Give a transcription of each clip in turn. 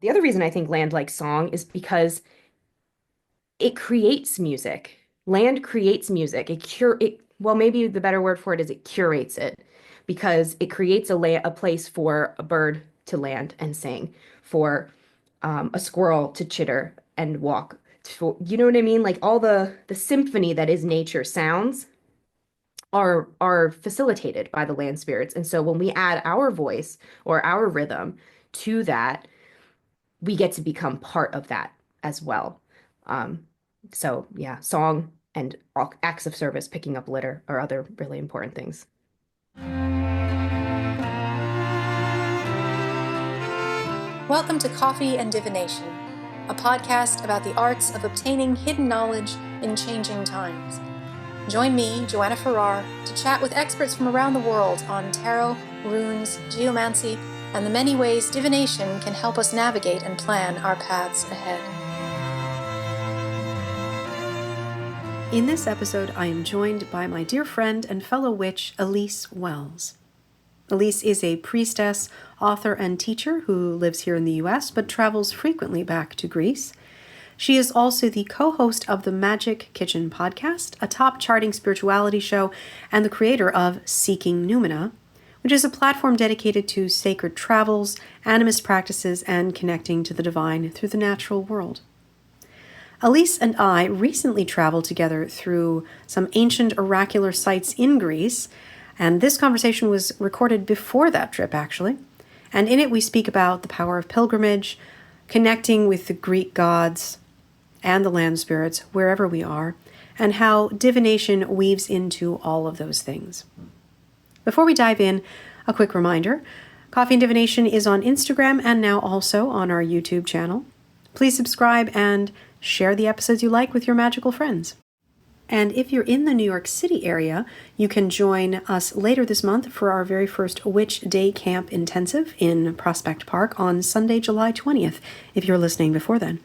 The other reason I think land likes song is because it creates music. Land creates music. Well, maybe the better word for it is it curates it because it creates a place for a bird to land and sing, for a squirrel to chitter and walk. You know what I mean? Like all the symphony that is nature sounds are facilitated by the land spirits. And so when we add our voice or our rhythm to that, we get to become part of that as well. Um, so yeah, song and acts of service, picking up litter are other really important things. Welcome to Coffee and Divination, a podcast about the arts of obtaining hidden knowledge in changing times. Join me, JoAnna Farrar, to chat with experts from around the world on tarot, runes, geomancy, and the many ways divination can help us navigate and plan our paths ahead. In this episode, I am joined by my dear friend and fellow witch, Elyse Welles. Elyse is a priestess, author, and teacher who lives here in the US but travels frequently back to Greece. She is also the co-host of the Magick Kitchen Podcast, a top-charting spirituality show, and the creator of Seeking Numina, which is a platform dedicated to sacred travels, animist practices, and connecting to the divine through the natural world. Elyse and I recently traveled together through some ancient oracular sites in Greece, and this conversation was recorded before that trip, actually. And in it, we speak about the power of pilgrimage, connecting with the Greek gods and the land spirits wherever we are, and how divination weaves into all of those things. Before we dive in, a quick reminder, Coffee and Divination is on Instagram and now also on our YouTube channel. Please subscribe and share the episodes you like with your magical friends. And if you're in the New York City area, you can join us later this month for our very first Witch Day Camp Intensive in Prospect Park on Sunday, July 20th, if you're listening before then.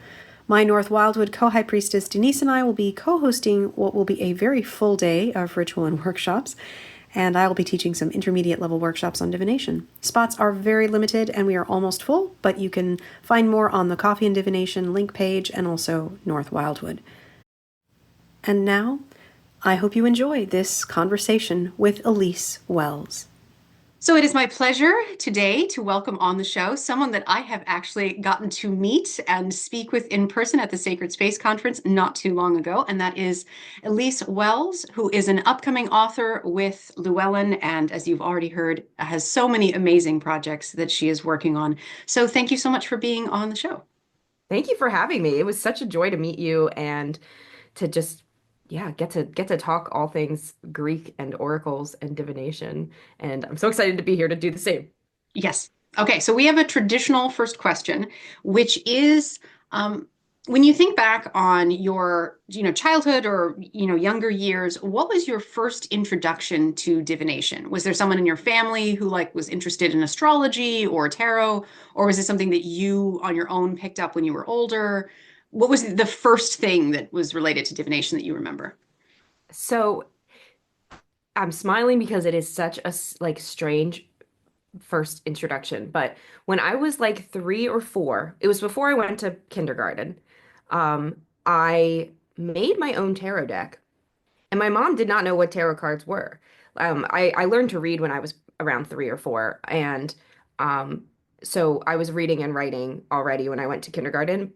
My North Wyldewood co-high priestess Denise and I will be co-hosting what will be a very full day of ritual and workshops, and I will be teaching some intermediate level workshops on divination. Spots are very limited and we are almost full, but you can find more on the Coffee and Divination link page and also North Wyldewood. And now, I hope you enjoy this conversation with Elyse Welles. So it is my pleasure today to welcome on the show someone that I have actually gotten to meet and speak with in person at the Sacred Space Conference not too long ago, and that is Elyse Welles, who is an upcoming author with Llewellyn, and as you've already heard, has so many amazing projects that she is working on. So thank you so much for being on the show. Thank you for having me. It was such a joy to meet you and to just get to talk all things Greek and oracles and divination. And I'm so excited to be here to do the same. Yes. Okay, so we have a traditional first question, which is when you think back on your, childhood or, younger years, what was your first introduction to divination? Was there someone in your family who was interested in astrology or tarot, or was it something that you on your own picked up when you were older? What was the first thing that was related to divination that you remember? So I'm smiling because it is such a strange first introduction. But when I was like 3 or 4, it was before I went to kindergarten. I made my own tarot deck, and my mom did not know what tarot cards were. I learned to read when I was around 3 or 4, and so I was reading and writing already when I went to kindergarten,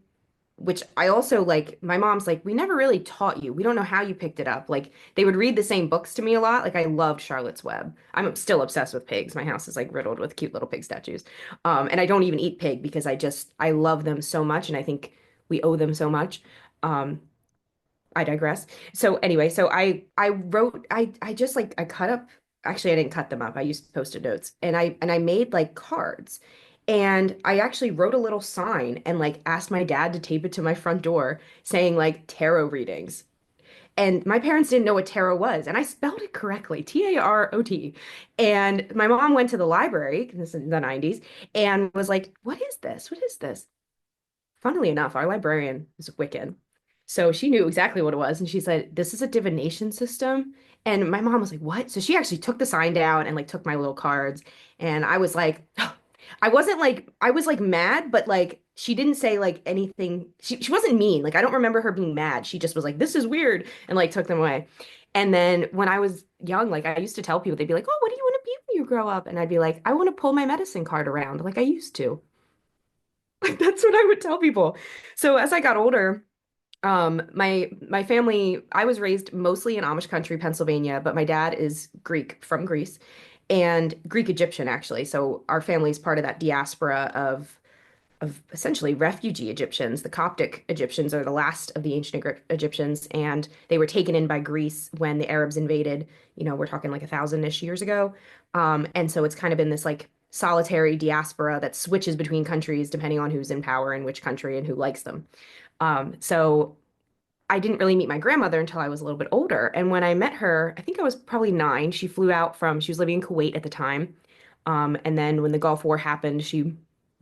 which I also like. My mom's like, we never really taught you. We don't know how you picked it up. Like they would read the same books to me a lot. Like I loved Charlotte's Web. I'm still obsessed with pigs. My house is like riddled with cute little pig statues. And I don't even eat pig because I love them so much, and I think we owe them so much. Um, I digress. So anyway, so I wrote I just like I cut up, actually I didn't cut them up. I used post-it notes, and I made like cards. And I actually wrote a little sign and like asked my dad to tape it to my front door saying like tarot readings. And my parents didn't know what tarot was, and I spelled it correctly, Tarot. And my mom went to the library, this is in the 90s, and was like, "What is this? What is this?" Funnily enough, our librarian is Wiccan. So she knew exactly what it was. And she said, "This is a divination system." And my mom was like, "What?" So she actually took the sign down and like took my little cards. And I was like, I wasn't like, I was like mad, but like she didn't say like anything. She wasn't mean. Like I don't remember her being mad. She just was like, "This is weird," and like took them away. And then when I was young, like I used to tell people, they'd be like, "Oh, what do you want to be when you grow up?" And I'd be like, "I want to pull my medicine cart around like I used to." Like that's what I would tell people. So as I got older, my family, I was raised mostly in Amish country, Pennsylvania, but my dad is Greek from Greece and Greek Egyptian actually. So our family is part of that diaspora of essentially refugee Egyptians. The Coptic Egyptians are the last of the ancient Egyptians, and they were taken in by Greece when the Arabs invaded. We're talking like 1,000-ish years ago. And so it's kind of been this like solitary diaspora that switches between countries depending on who's in power in which country and who likes them. So I didn't really meet my grandmother until I was a little bit older. And when I met her, I think I was probably 9. She was living in Kuwait at the time. And then when the Gulf War happened, she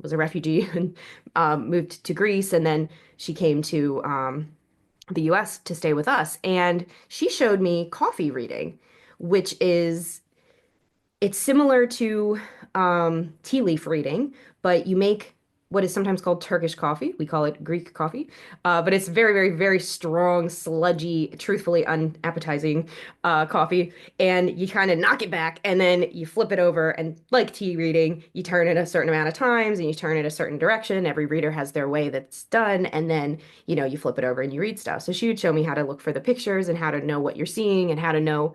was a refugee and moved to Greece. And then she came to the US to stay with us. And she showed me coffee reading, which is it's similar to tea leaf reading, but you make what is sometimes called Turkish coffee. We call it Greek coffee, but it's very, very, very strong, sludgy, truthfully unappetizing coffee. And you kind of knock it back, and then you flip it over. And like tea reading, you turn it a certain amount of times, and you turn it a certain direction. Every reader has their way that's done, and then you flip it over and you read stuff. So she would show me how to look for the pictures and how to know what you're seeing and how to know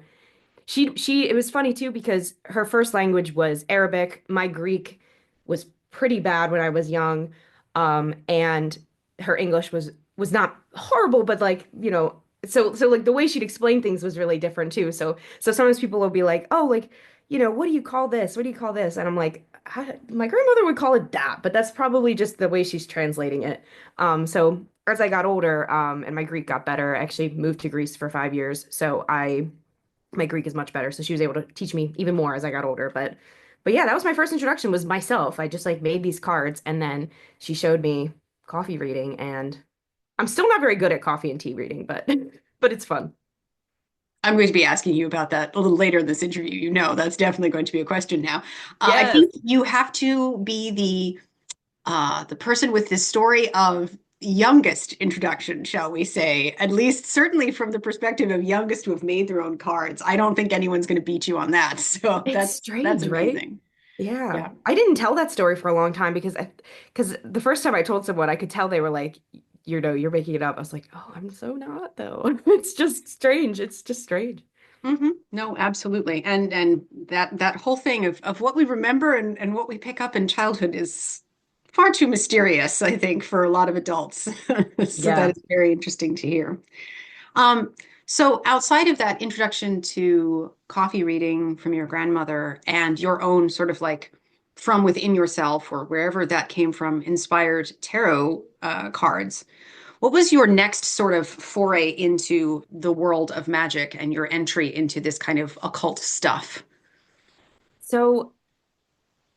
it was funny too because her first language was Arabic. My Greek was pretty bad when I was young. And her English was not horrible, but like, so like the way she'd explain things was really different too. So sometimes people will be like, "Oh, like, what do you call this? What do you call this?" And I'm like, My grandmother would call it that, but that's probably just the way she's translating it. So as I got older, and my Greek got better, I actually moved to Greece for 5 years. So my Greek is much better. So she was able to teach me even more as I got older. But yeah, that was my first introduction was myself. I just like made these cards and then she showed me coffee reading and I'm still not very good at coffee and tea reading, but but it's fun. I'm going to be asking you about that a little later in this interview. That's definitely going to be a question now. I Yes. think you have to be the person with this story of youngest introduction, shall we say, at least certainly from the perspective of youngest who have made their own cards. I don't think anyone's going to beat you on that. So It's that's strange, right? amazing. Yeah. Yeah. I didn't tell that story for a long time because the first time I told someone, I could tell they were like, you're making it up. I was like, oh, I'm so not though. It's just strange. It's just strange. No, absolutely. And that whole thing of what we remember and what we pick up in childhood is far too mysterious, I think, for a lot of adults. So that Yeah. is very interesting to hear. Um, so outside of that introduction to coffee reading from your grandmother and your own sort of like from within yourself or wherever that came from, inspired tarot cards, what was your next sort of foray into the world of magic and your entry into this kind of occult stuff? So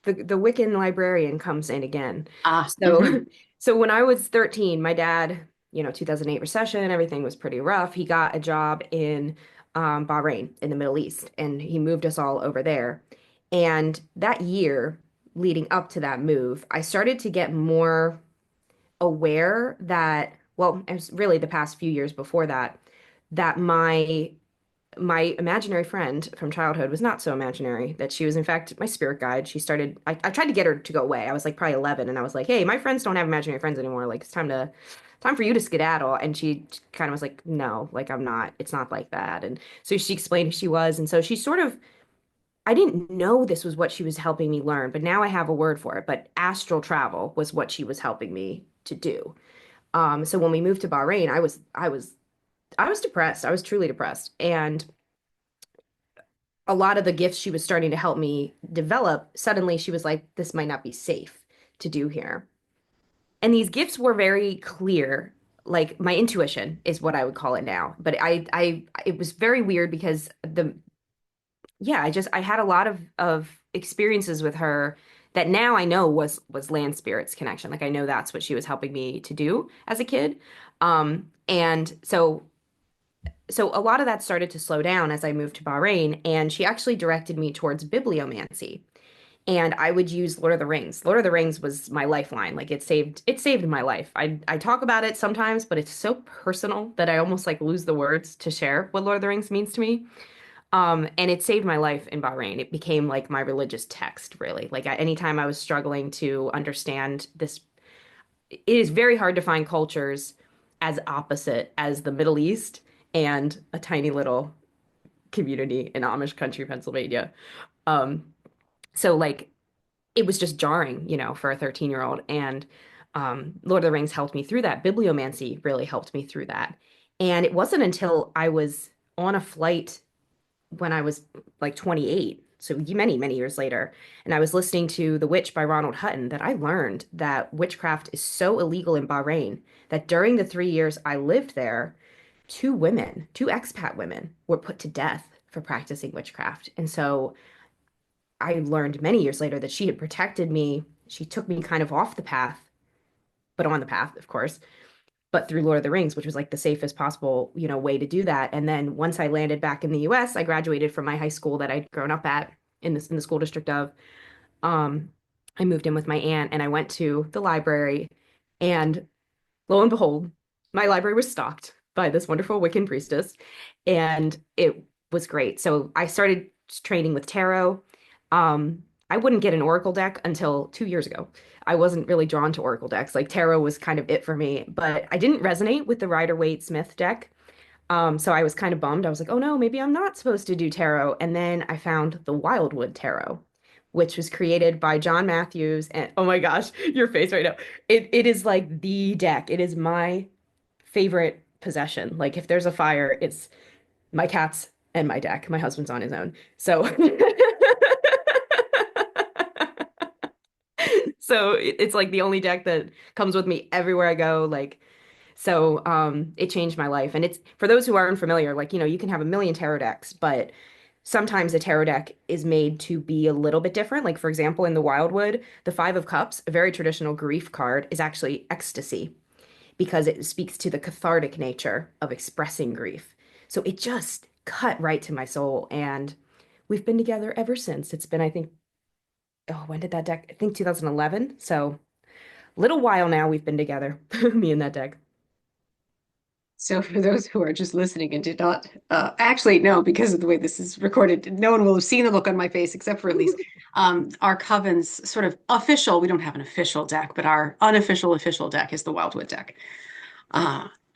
the Wiccan librarian comes in again. Ah, So so when I was 13, my dad, 2008 recession, everything was pretty rough. He got a job in Bahrain in the Middle East, and he moved us all over there. And that year leading up to that move, I started to get more aware that, well, it was really the past few years before that, that my imaginary friend from childhood was not so imaginary, that she was in fact my spirit guide. I tried to get her to go away. I was like probably 11 and I was like, "Hey, my friends don't have imaginary friends anymore. Like it's time for you to skedaddle." And she kind of was like, "No, like it's not like that." And so she explained who she was. And so she sort of, I didn't know this was what she was helping me learn, but now I have a word for it. But astral travel was what she was helping me to do. So when we moved to Bahrain, I was depressed. I was truly depressed. And a lot of the gifts she was starting to help me develop, suddenly she was like, this might not be safe to do here. And these gifts were very clear. Like my intuition is what I would call it now. But it was very weird because yeah, I had a lot of experiences with her that now I know was land spirits connection. Like I know that's what she was helping me to do as a kid. And so a lot of that started to slow down as I moved to Bahrain, and she actually directed me towards bibliomancy. and I would use Lord of the Rings. Lord of the Rings was my lifeline. Like it saved my life. I talk about it sometimes, but it's so personal that I almost like lose the words to share what Lord of the Rings means to me. And it saved my life in Bahrain. It became like my religious text, really. Like anytime I was struggling to understand this, it is very hard to find cultures as opposite as the Middle East and a tiny little community in Amish country, Pennsylvania. Um, so like it was just jarring, for a 13-year-old. And Lord of the Rings helped me through that. Bibliomancy really helped me through that. And it wasn't until I was on a flight when I was like 28, so many, many years later, and I was listening to The Witch by Ronald Hutton that I learned that witchcraft is so illegal in Bahrain that during the 3 years I lived there, two women, two expat women, were put to death for practicing witchcraft. And so I learned many years later that she had protected me. She took me kind of off the path, but on the path, of course, but through Lord of the Rings, which was like the safest possible, way to do that. And then once I landed back in the US, I graduated from my high school that I'd grown up at in the school district of. Um, I moved in with my aunt and I went to the library, and lo and behold, my library was stocked by this wonderful Wiccan priestess, and it was great. So I started training with tarot. I wouldn't get an oracle deck until 2 years ago. I wasn't really drawn to oracle decks. Like tarot was kind of it for me, but I didn't resonate with the Rider-Waite-Smith deck. So I was kind of bummed. I was like, oh no, maybe I'm not supposed to do tarot. And then I found the Wyldewood tarot, which was created by John Matthews. And oh my gosh, your face right now. It is like the deck. It is my favorite possession. Like if there's a fire, it's my cats and my deck. My husband's on his own. So so it's like the only deck that comes with me everywhere I go. Like so it changed my life. And it's for those who aren't familiar, like you can have a million tarot decks, but sometimes a tarot deck is made to be a little bit different. Like for example, in the Wildwood, the Five of Cups, a very traditional grief card, is actually ecstasy because it speaks to the cathartic nature of expressing grief. So it just cut right to my soul. And we've been together ever since. It's been, I think, oh, when did that deck? I think 2011. So little while now we've been together, me and that deck. So for those who are just listening and did not actually no, because of the way this is recorded, no one will have seen the look on my face except for Elyse. Our Coven's sort of official, we don't have an official deck, but our unofficial official deck is the Wildwood deck.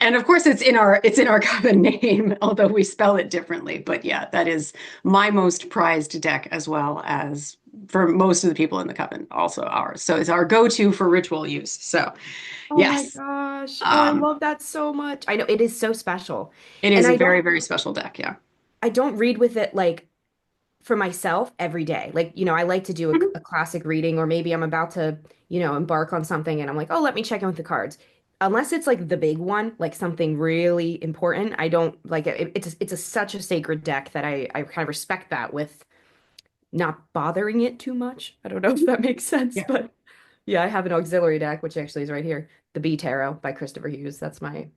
And of course it's in our Coven name, although we spell it differently. But yeah, that is my most prized deck as well as for most of the people in the Coven, also ours. So it's our go-to for ritual use. So Oh my yes. gosh. Oh, I Um, love that so much. I know it is so special. it And is a I very, don't very special deck, yeah. I don't read with it like for myself every day. Like, I like to do a Mhm. classic reading, or maybe I'm about to, embark on something and I'm like, oh, let me check in with the cards. Unless it's like the big one, like something really important, I don't like it. Such a sacred deck that I kind of respect that with not bothering it too much. I don't know if that makes sense, Yeah, but yeah, I have an auxiliary deck, which actually is right here, the B Tarot by Christopher Hughes. That's my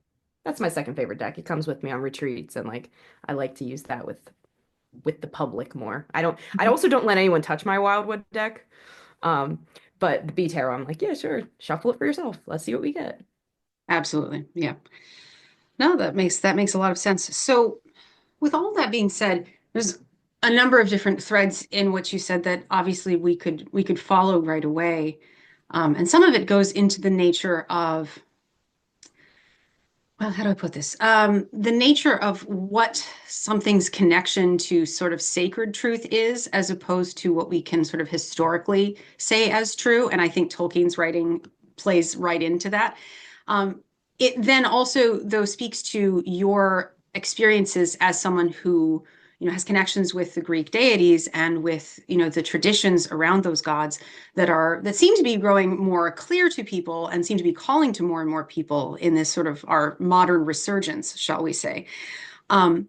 second favorite deck. It comes with me on retreats, and like I like to use that with the public more. I also don't let anyone touch my Wildwood deck. Um, but the B Tarot, I'm like, yeah, sure, shuffle it for yourself. Let's see what we get. absolutely. Yeah. No, that makes a lot of sense. So with all that being said, there's a number of different threads in what you said that obviously we could follow right away. And some of it goes into the nature of, well, how do I put this? The nature of what something's connection to sort of sacred truth is, as opposed to what we can sort of historically say as true. And I think Tolkien's writing plays right into that. Um, it then also, though, speaks to your experiences as someone who, has connections with the Greek deities and with, the traditions around those gods that seem to be growing more clear to people and seem to be calling to more and more people in this sort of our modern resurgence, shall we say. Um,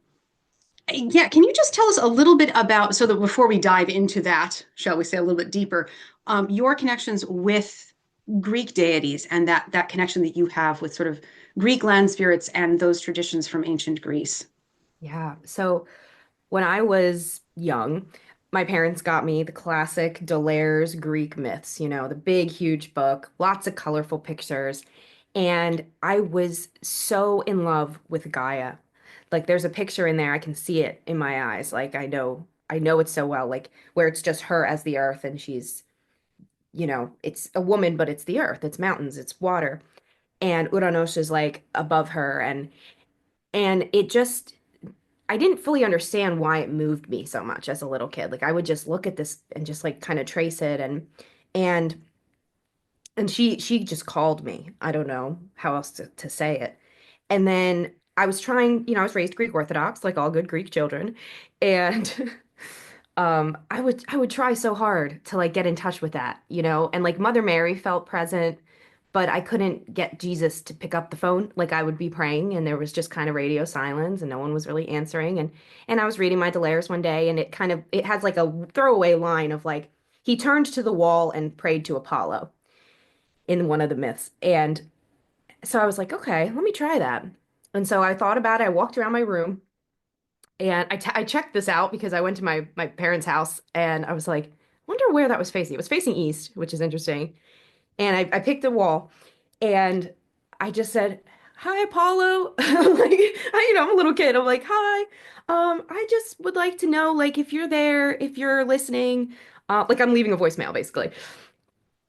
yeah, can you just tell us a little bit about, so that before we dive into that, shall we say, a little bit deeper, your connections with Greek deities and that connection that you have with sort of Greek land spirits and those traditions from ancient Greece? Yeah. So when I was young, my parents got me the classic Delaire's Greek myths, the big, huge book, lots of colorful pictures. And I was so in love with Gaia. Like there's a picture in there, I can see it in my eyes. Like I know it so well, like where it's just her as the earth and she's, it's a woman, but it's the earth, it's mountains, it's water. And Uranos is like above her and it just I didn't fully understand why it moved me so much as a little kid. Like I would just look at this and just like kind of trace it and and she just called me. I don't know how else to say it. And then I was trying, I was raised Greek Orthodox, like all good Greek children. And I would try so hard to like get in touch with that, and like Mother Mary felt present, but I couldn't get Jesus to pick up the phone. Like I would be praying and there was just kind of radio silence and no one was really answering. And I was reading my Delaire's one day and it has like a throwaway line of like he turned to the wall and prayed to Apollo in one of the myths. And so I was like, okay, let me try that. And so I thought about it. I walked around my room and I checked this out because I went to my parents' house and I was like, wonder where that was facing. It was facing east, which is interesting. And I picked a wall and I just said, "Hi, Apollo." Like, I'm a little kid. I'm like, "Hi. I just would like to know, like, if you're there, if you're listening." Like I'm leaving a voicemail basically.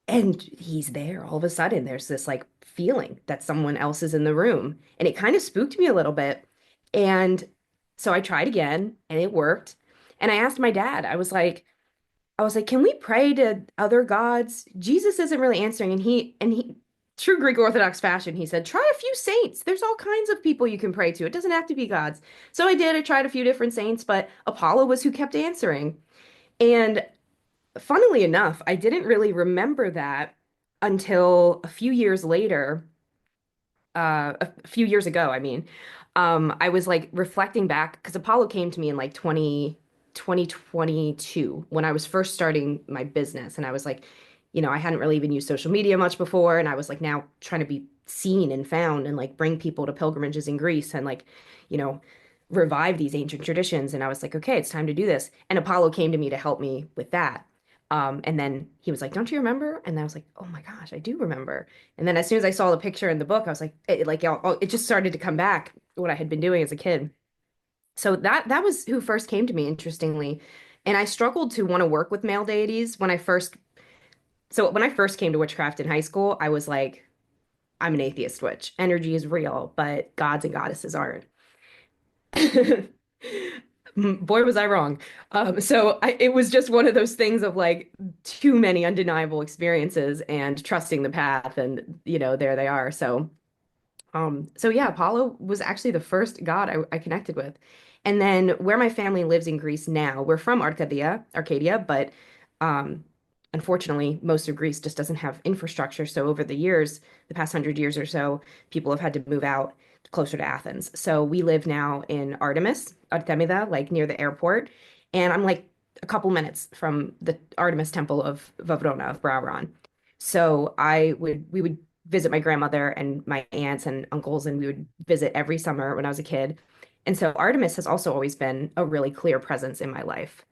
And he's there. All of a sudden, there's this like feeling that someone else is in the room. And it kind of spooked me a little bit. And so I tried again and it worked. And I asked my dad, I was like, can we pray to other gods? Jesus isn't really answering. And he, true Greek Orthodox fashion, he said, try a few saints. There's all kinds of people you can pray to. It doesn't have to be gods. So I did. I tried a few different saints, but Apollo was who kept answering. And funnily enough, I didn't really remember that until a few years later, a few years ago, I mean. I was like reflecting back because Apollo came to me in like 2022 when I was first starting my business. And I was like, I hadn't really even used social media much before. And I was like now trying to be seen and found and like bring people to pilgrimages in Greece and like, you know, revive these ancient traditions. And I was like, okay, it's time to do this. And Apollo came to me to help me with that. And then he was like, don't you remember? And I was like, oh my gosh, I do remember. And then as soon as I saw the picture in the book, I was like, it just started to come back what I had been doing as a kid. So that was who first came to me, interestingly. And I struggled to want to work with male deities when I first came to witchcraft in high school, I was like, I'm an atheist witch. Energy is real, but gods and goddesses aren't. Boy, was I wrong. It was just one of those things of like too many undeniable experiences and trusting the path, and there they are. So yeah, Apollo was actually the first god I connected with. And then where my family lives in Greece now, we're from Arcadia, but um, unfortunately, most of Greece just doesn't have infrastructure. So over the years, the past 100 years or so, people have had to move out closer to Athens. So we live now in Artemida, like near the airport. And I'm like a couple minutes from the Artemis Temple of Vavrona, of Brauron. So we would visit my grandmother and my aunts and uncles, and we would visit every summer when I was a kid. And so Artemis has also always been a really clear presence in my life.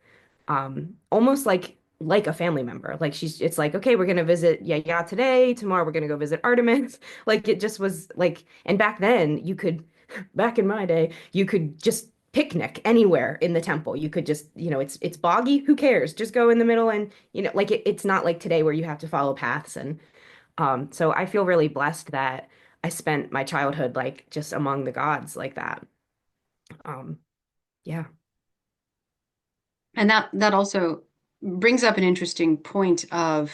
Almost like a family member. Like it's like, okay, we're gonna visit Yaya today, tomorrow we're gonna go visit Artemis. Like it just was like, and back then back in my day, you could just picnic anywhere in the temple. You could just, it's boggy, who cares? Just go in the middle and, like it's not like today where you have to follow paths. And so I feel really blessed that I spent my childhood like just among the gods like that. Um, yeah. And that also brings up an interesting point of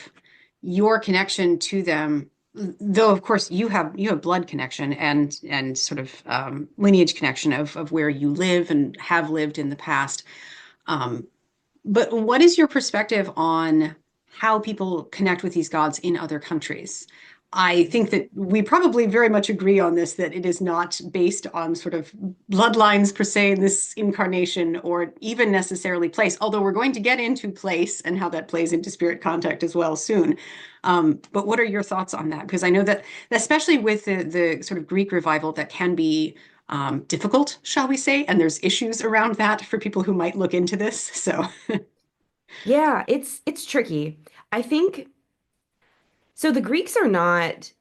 your connection to them, though of course you have blood connection and sort of lineage connection of where you live and have lived in the past. But what is your perspective on how people connect with these gods in other countries? I think that we probably very much agree on this, that it is not based on sort of bloodlines per se in this incarnation or even necessarily place, although we're going to get into place and how that plays into spirit contact as well soon. But what are your thoughts on that? Because I know that especially with the sort of Greek revival, that can be difficult, shall we say, and there's issues around that for people who might look into this. So Yeah, it's tricky. I think so the Greeks are not,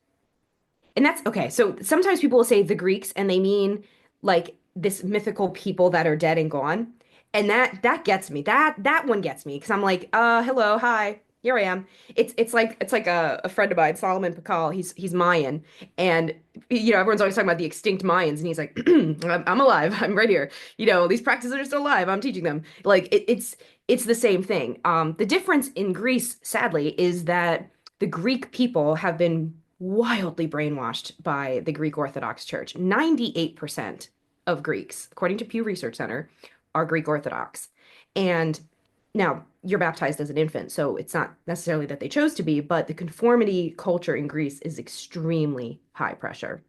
and that's okay. So sometimes people will say the Greeks and they mean like this mythical people that are dead and gone. And that gets me. That one gets me because I'm like, hello, hi, here I am. It's like a friend of mine, Solomon Pakal. He's Mayan, and everyone's always talking about the extinct Mayans, and he's like, I'm alive. I'm right here. These practices are still alive. I'm teaching them. Like it's the same thing. The difference in Greece, sadly, is that the Greek people have been wildly brainwashed by the Greek Orthodox Church. 98% of Greeks, according to Pew Research Center, are Greek Orthodox. And now you're baptized as an infant, so it's not necessarily that they chose to be, but the conformity culture in Greece is extremely high pressure,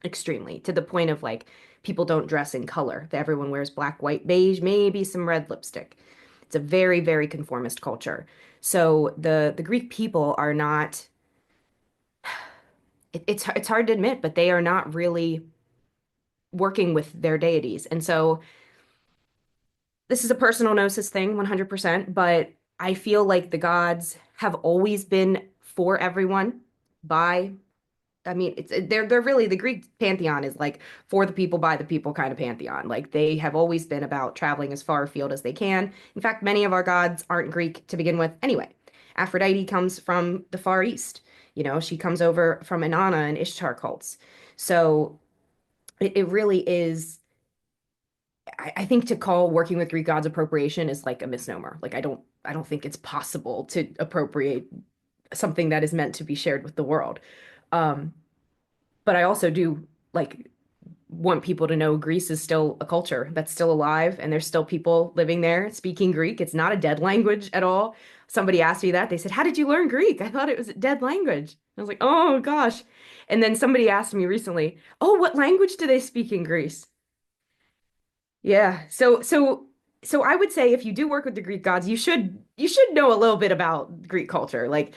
extremely, to the point of like people don't dress in color. Everyone wears black, white, beige, maybe some red lipstick. It's a very, very conformist culture. So the Greek people are not it's hard to admit, but they are not really working with their deities. And so this is a personal gnosis thing, 100%, but I feel like the gods have always been for everyone by I mean, they're really the Greek pantheon is like for the people by the people kind of pantheon. Like they have always been about traveling as far afield as they can. In fact, many of our gods aren't Greek to begin with anyway. Aphrodite comes from the Far East. She comes over from Inanna and Ishtar cults. So it really is. I think to call working with Greek gods appropriation is like a misnomer. Like I don't think it's possible to appropriate something that is meant to be shared with the world. Um, but I also do like want people to know Greece is still a culture that's still alive and there's still people living there speaking Greek. It's not a dead language at all. Somebody asked me that. They said, "How did you learn Greek?" I thought it was a dead language. I was like, "Oh gosh." And then somebody asked me recently, "Oh, what language do they speak in Greece?" Yeah. So I would say if you do work with the Greek gods, you should know a little bit about Greek culture. Like,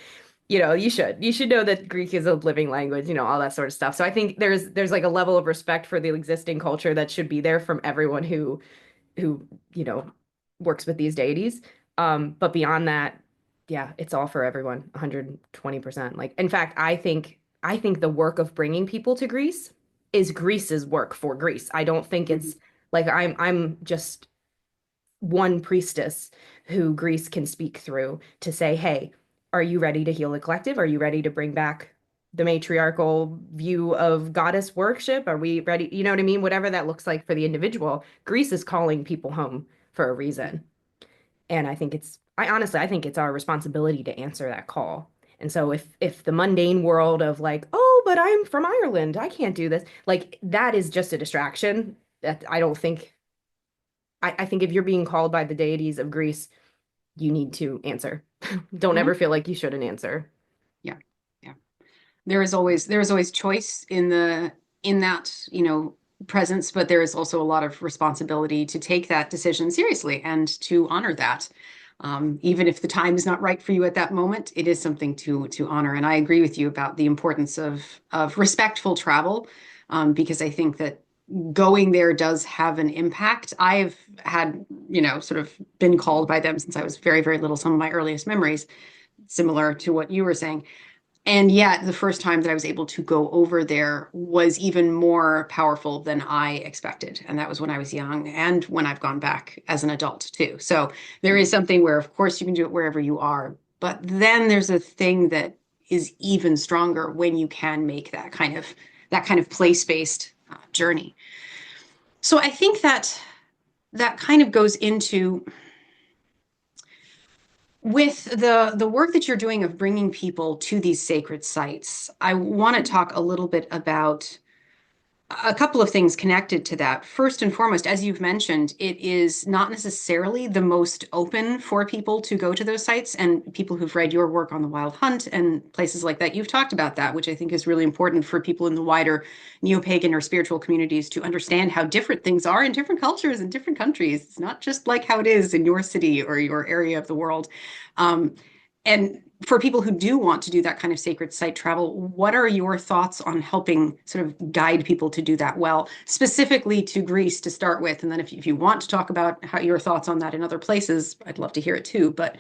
you should know that Greek is a living language, all that sort of stuff. So I think there's like a level of respect for the existing culture that should be there from everyone who, you know, works with these deities. But beyond that, yeah, it's all for everyone, 120%. Like, in fact, I think the work of bringing people to Greece is Greece's work for Greece. I don't think Mhm. it's like I'm just one priestess who Greece can speak through to say, hey, are you ready to heal the collective? Are you ready to bring back the matriarchal view of goddess worship? Are we ready? You know what I mean? Whatever that looks like for the individual, Greece is calling people home for a reason. And I think it's our responsibility to answer that call. And so if the mundane world of like, oh, but I'm from Ireland, I can't do this, like that is just a distraction. That I don't think I think if you're being called by the deities of Greece, you need to answer. Don't ever Mhm. feel like you shouldn't answer. Yeah. Yeah. There is always choice in that, presence, but there is also a lot of responsibility to take that decision seriously and to honor that. Even if the time is not right for you at that moment, it is something to honor. And I agree with you about the importance of respectful travel, because I think that going there does have an impact. I've had, sort of been called by them since I was very, very little, some of my earliest memories, similar to what you were saying. And yet, the first time that I was able to go over there was even more powerful than I expected. And that was when I was young and when I've gone back as an adult too. So there is something where, of course, you can do it wherever you are. But then there's a thing that is even stronger when you can make that kind of place-based journey. So I think that that kind of goes into with the work that you're doing of bringing people to these sacred sites. I want to talk a little bit about a couple of things connected to that. First and foremost, as you've mentioned, it is not necessarily the most open for people to go to those sites. And people who've read your work on the Wild Hunt and places like that, you've talked about that, which I think is really important for people in the wider neo-pagan or spiritual communities to understand how different things are in different cultures and different countries. It's not just like how it is in your city or your area of the world. Um, and for people who do want to do that kind of sacred site travel, what are your thoughts on helping sort of guide people to do that well, specifically to Greece to start with? And then if you want to talk about how your thoughts on that in other places, I'd love to hear it too. But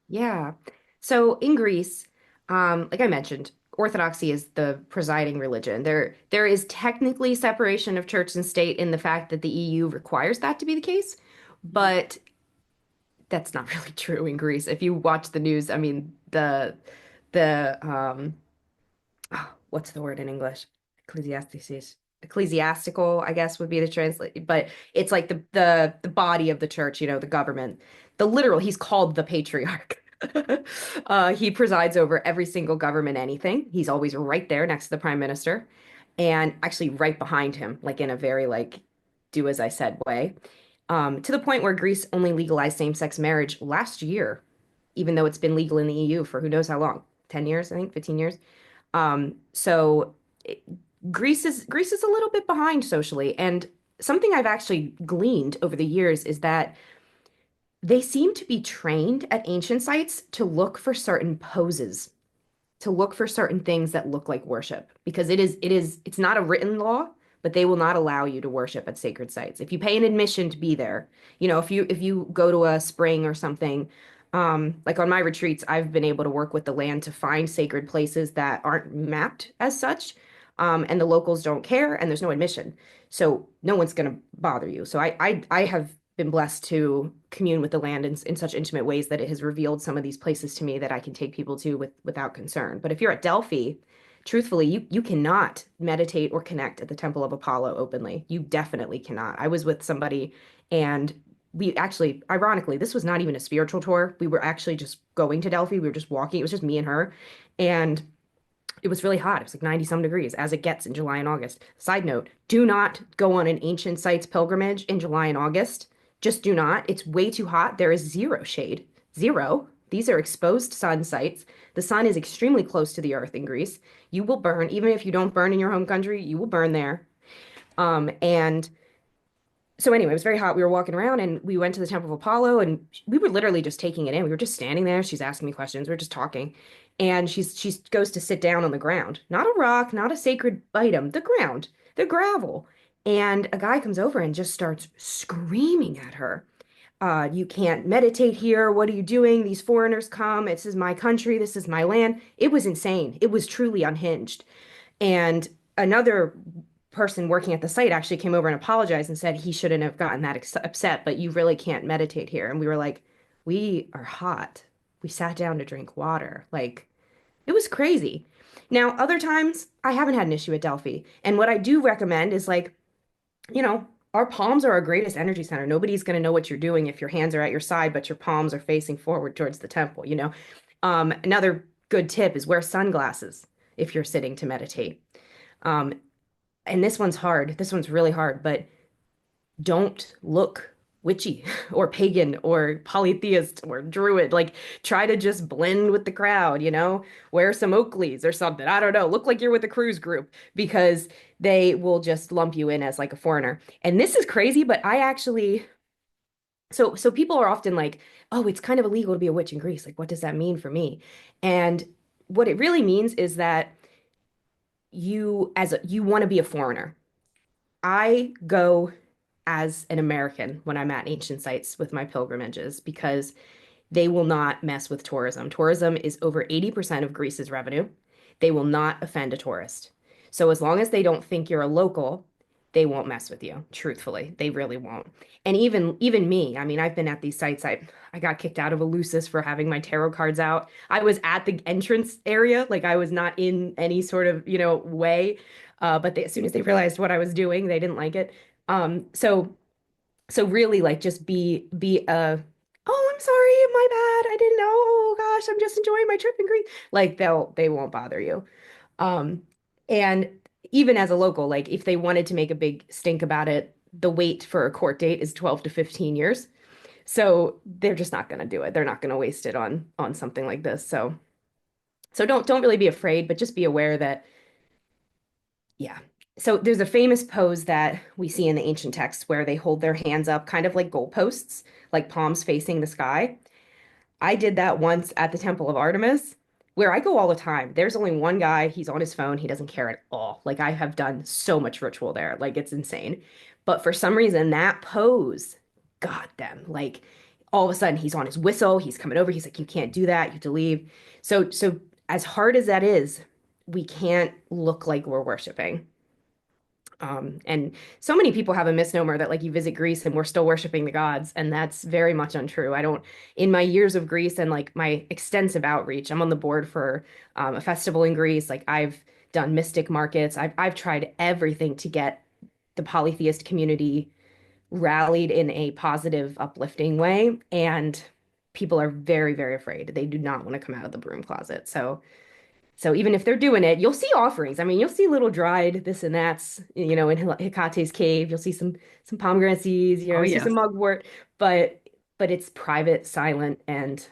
Yeah. So in Greece, like I mentioned, Orthodoxy is the presiding religion. There is technically separation of church and state in the fact that the EU requires that to be the case, but that's not really true in Greece. If you watch the news, I mean, the what's the word in English? Ecclesiastes. Ecclesiastical, I guess would be the translate, but it's like the body of the church, the government. He's called the patriarch. He presides over every single government anything. He's always right there next to the prime minister and actually right behind him, like in a very like do as I said way. To the point where Greece only legalized same-sex marriage last year, even though it's been legal in the EU for who knows how long, 10 years, I think, 15 years. So it- Greece is a little bit behind socially, and something I've actually gleaned over the years is that they seem to be trained at ancient sites to look for certain poses, to look for certain things that look like worship, because it's not a written law, but they will not allow you to worship at sacred sites. If you pay an admission to be there, if you go to a spring or something, like on my retreats, I've been able to work with the land to find sacred places that aren't mapped as such, and the locals don't care, and there's no admission, so no one's going to bother you. So I have been blessed to commune with the land in such intimate ways that it has revealed some of these places to me that I can take people to without concern. But if you're at Delphi, truthfully, you cannot meditate or connect at the Temple of Apollo openly. You definitely cannot. I was with somebody and we actually, ironically, this was not even a spiritual tour. We were actually just going to Delphi. We were just walking. It was just me and her. And it was really hot. It was like 90 some degrees, as it gets in July and August. Side note, do not go on an ancient sites pilgrimage in July and August. Just do not. It's way too hot. There is zero shade. Zero. These are exposed sun sites. The sun is extremely close to the earth in Greece. You will burn, even if you don't burn in your home country, you will burn there. And so anyway, it was very hot. We were walking around and we went to the Temple of Apollo and we were literally just taking it in. We were just standing there. She's asking me questions. We are just talking. And she goes to sit down on the ground. Not a rock, not a sacred item, the ground, the gravel. And a guy comes over and just starts screaming at her. You can't meditate here. What are you doing? These foreigners come. This is my country. This is my land. It was insane. It was truly unhinged. And another person working at the site actually came over and apologized and said he shouldn't have gotten that upset, but you really can't meditate here. And we were like, we are hot. We sat down to drink water. Like, it was crazy. Now, other times, I haven't had an issue at Delphi. And what I do recommend is like, our palms are our greatest energy center. Nobody's going to know what you're doing if your hands are at your side, but your palms are facing forward towards the temple. Another good tip is wear sunglasses if you're sitting to meditate. Um, and this one's hard. This one's really hard, but don't look witchy or pagan or polytheist or druid. Like, try to just blend with the crowd. Wear some Oakleys or something. I don't know. Look like you're with a cruise group because they will just lump you in as like a foreigner. And this is crazy, but I actually, so people are often like, oh, it's kind of illegal to be a witch in Greece. Like, what does that mean for me? And what it really means is that you want to be a foreigner. I go as an American when I'm at ancient sites with my pilgrimages because they will not mess with tourism. Tourism is over 80% of Greece's revenue. They will not offend a tourist. So as long as they don't think you're a local, they won't mess with you. Truthfully, they really won't. And even me, I mean, I've been at these sites. I got kicked out of Eleusis for having my tarot cards out. I was at the entrance area, like I was not in any sort of, way. But as soon as they realized what I was doing, they didn't like it. So really like just be oh, I'm sorry, my bad. I didn't know. Oh gosh, I'm just enjoying my trip in Greece. Like they won't bother you. Um, and even as a local, like if they wanted to make a big stink about it, the wait for a court date is 12 to 15 years. So they're just not going to do it. They're not going to waste it on something like this. So don't really be afraid, but just be aware that yeah. So there's a famous pose that we see in the ancient texts where they hold their hands up kind of like goalposts, like palms facing the sky. I did that once at the Temple of Artemis, where I go all the time. There's only one guy, he's on his phone, he doesn't care at all. Like I have done so much ritual there, like it's insane. But for some reason, that pose got them. Like all of a sudden, he's on his whistle, he's coming over, he's like, you can't do that, you have to leave. So as hard as that is, we can't look like we're worshiping. And so many people have a misnomer that like you visit Greece and we're still worshiping the gods, and that's very much untrue. I don't, in my years of Greece and like my extensive outreach, I'm on the board for a festival in Greece. Like I've done mystic markets. I've tried everything to get the polytheist community rallied in a positive, uplifting way, and people are very, very afraid. They do not want to come out of the broom closet. So even if they're doing it, you'll see offerings. I mean, you'll see little dried this and that's, in Hecate's cave. You'll see some pomegranate seeds, Oh, see some yes. mugwort, but it's private, silent, and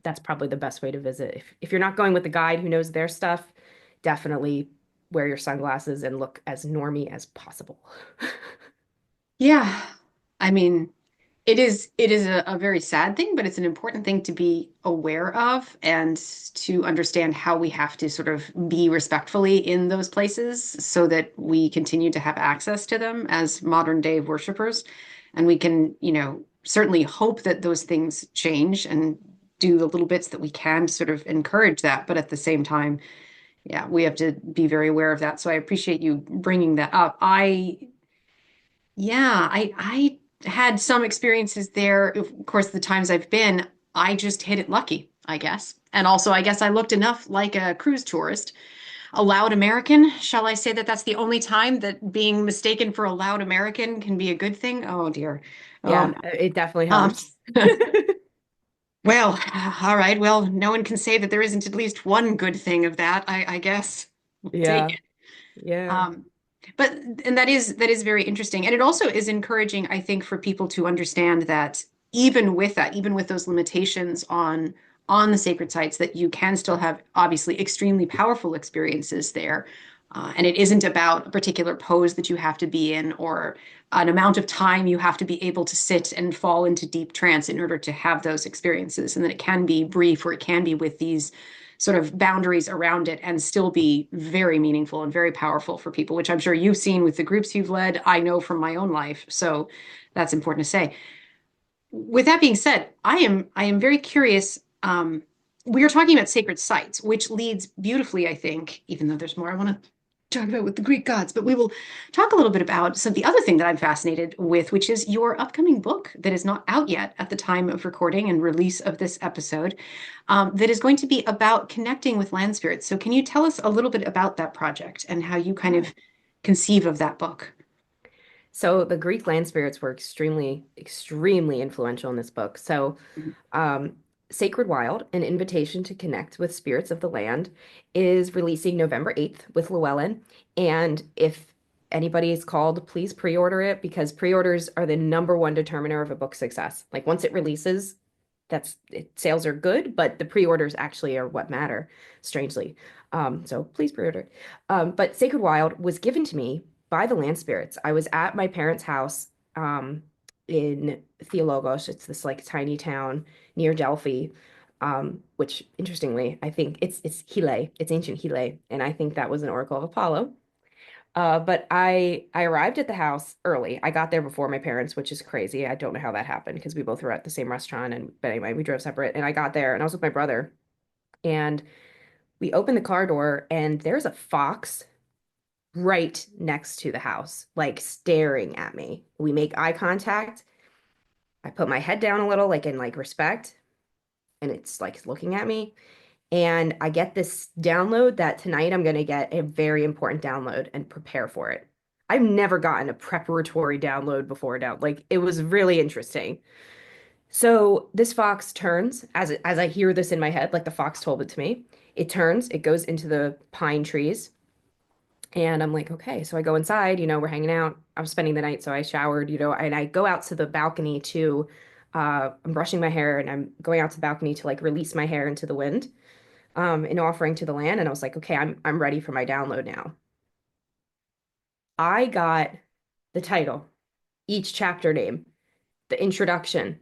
that's probably the best way to visit. If you're not going with the guide who knows their stuff, definitely wear your sunglasses and look as normy as possible. Yeah. I mean, it is a very sad thing, but it's an important thing to be aware of and to understand how we have to sort of be respectfully in those places so that we continue to have access to them as modern day worshipers. And we can, certainly hope that those things change and do the little bits that we can to sort of encourage that. But at the same time, yeah, we have to be very aware of that. So I appreciate you bringing that up. I had some experiences there. Of course, the times I've been, I just hit it lucky, I guess. And also, I guess I looked enough like a cruise tourist, a loud American. Shall I say that that's the only time that being mistaken for a loud American can be a good thing? Oh dear. Oh Yeah, no. it definitely Um, helps. well, all right. Well, no one can say that there isn't at least one good thing of that. I guess we'll take Yeah, it. yeah. Um, but and that is very interesting. And it also is encouraging, I think, for people to understand that even with that, even with those limitations on the sacred sites, that you can still have obviously extremely powerful experiences there. And it isn't about a particular pose that you have to be in or an amount of time you have to be able to sit and fall into deep trance in order to have those experiences. And that it can be brief or it can be with these sort of boundaries around it and still be very meaningful and very powerful for people, which I'm sure you've seen with the groups you've led. I know from my own life. So that's important to say. With that being said, I am very curious. We are talking about sacred sites, which leads beautifully, I think, even though there's more I want to talk about with the Greek gods, but we will talk a little bit about some of the other thing that I'm fascinated with, which is your upcoming book that is not out yet at the time of recording and release of this episode, that is going to be about connecting with land spirits. So can you tell us a little bit about that project and how you kind Yeah. of conceive of that book? So the Greek land spirits were extremely, extremely influential in this book. So Um, Sacred Wild, an invitation to connect with spirits of the land, is releasing November 8th with Llewellyn. And if anybody is called, please pre-order it because pre-orders are the number one determiner of a book success. Like once it releases, sales are good, but the pre-orders actually are what matter, strangely. So please pre-order it. But Sacred Wild was given to me by the land spirits. I was at my parents' house in Theologos. It's this like tiny town near Delphi, which interestingly, I think it's Hile, it's ancient Hile, and I think that was an oracle of Apollo. But I arrived at the house early. I got there before my parents, which is crazy. I don't know how that happened because we both were at the same restaurant, and but anyway, we drove separate. And I got there, and I was with my brother, and we opened the car door, and there's a fox right next to the house, like staring at me. We make eye contact. I put my head down a little, like in like respect, and it's like looking at me. And I get this download that tonight I'm going to get a very important download and prepare for it. I've never gotten a preparatory download before now. Like it was really interesting. So this fox turns as I hear this in my head, like the fox told it to me. It turns, it goes into the pine trees, and I'm like, okay. So I go inside, we're hanging out. I was spending the night, so I showered, and I go out to the balcony to I'm brushing my hair and I'm going out to the balcony to like release my hair into the wind in offering to the land. And I was like, okay, I'm ready for my download now. I got the title, each chapter name, the introduction.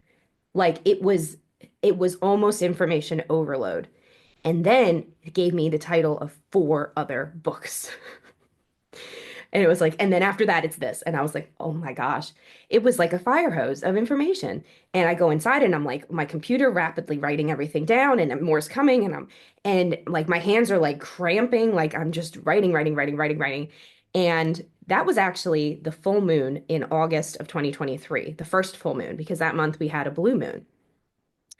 Like it was it was almost information overload. And then it gave me the title of four other books. And it was like, and then after that, it's this. And I was like, oh my gosh. It was like a fire hose of information. And I go inside and I'm like, my computer rapidly writing everything down and more's coming. And like my hands are like cramping, like I'm just writing, writing, writing, writing, writing. And that was actually the full moon in August of 2023, the first full moon, because that month we had a blue moon.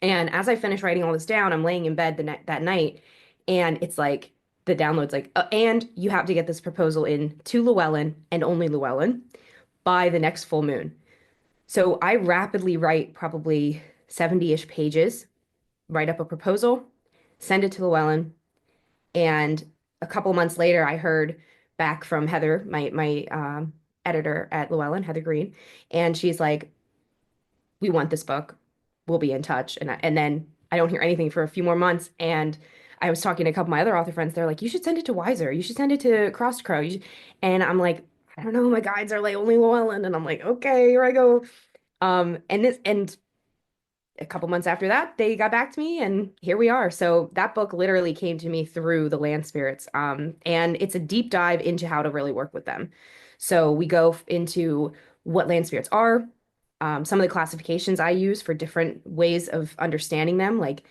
And as I finish writing all this down, I'm laying in bed that night, and it's like the download's like, and you have to get this proposal in to Llewellyn and only Llewellyn by the next full moon. So I rapidly write probably 70-ish pages, write up a proposal, send it to Llewellyn, and a couple months later, I heard back from Heather, my editor at Llewellyn, Heather Green, and she's like, we want this book. We'll be in touch. And then I don't hear anything for a few more months. And I was talking to a couple of my other author friends. They're like, you should send it to Wiser. You should send it to Cross Crow. And I'm like, I don't know. My guides are like only Llewellyn. And I'm like, okay, here I go. And a couple months after that, they got back to me and here we are. So that book literally came to me through the land spirits. And it's a deep dive into how to really work with them. So we go into what land spirits are, some of the classifications I use for different ways of understanding them. Like,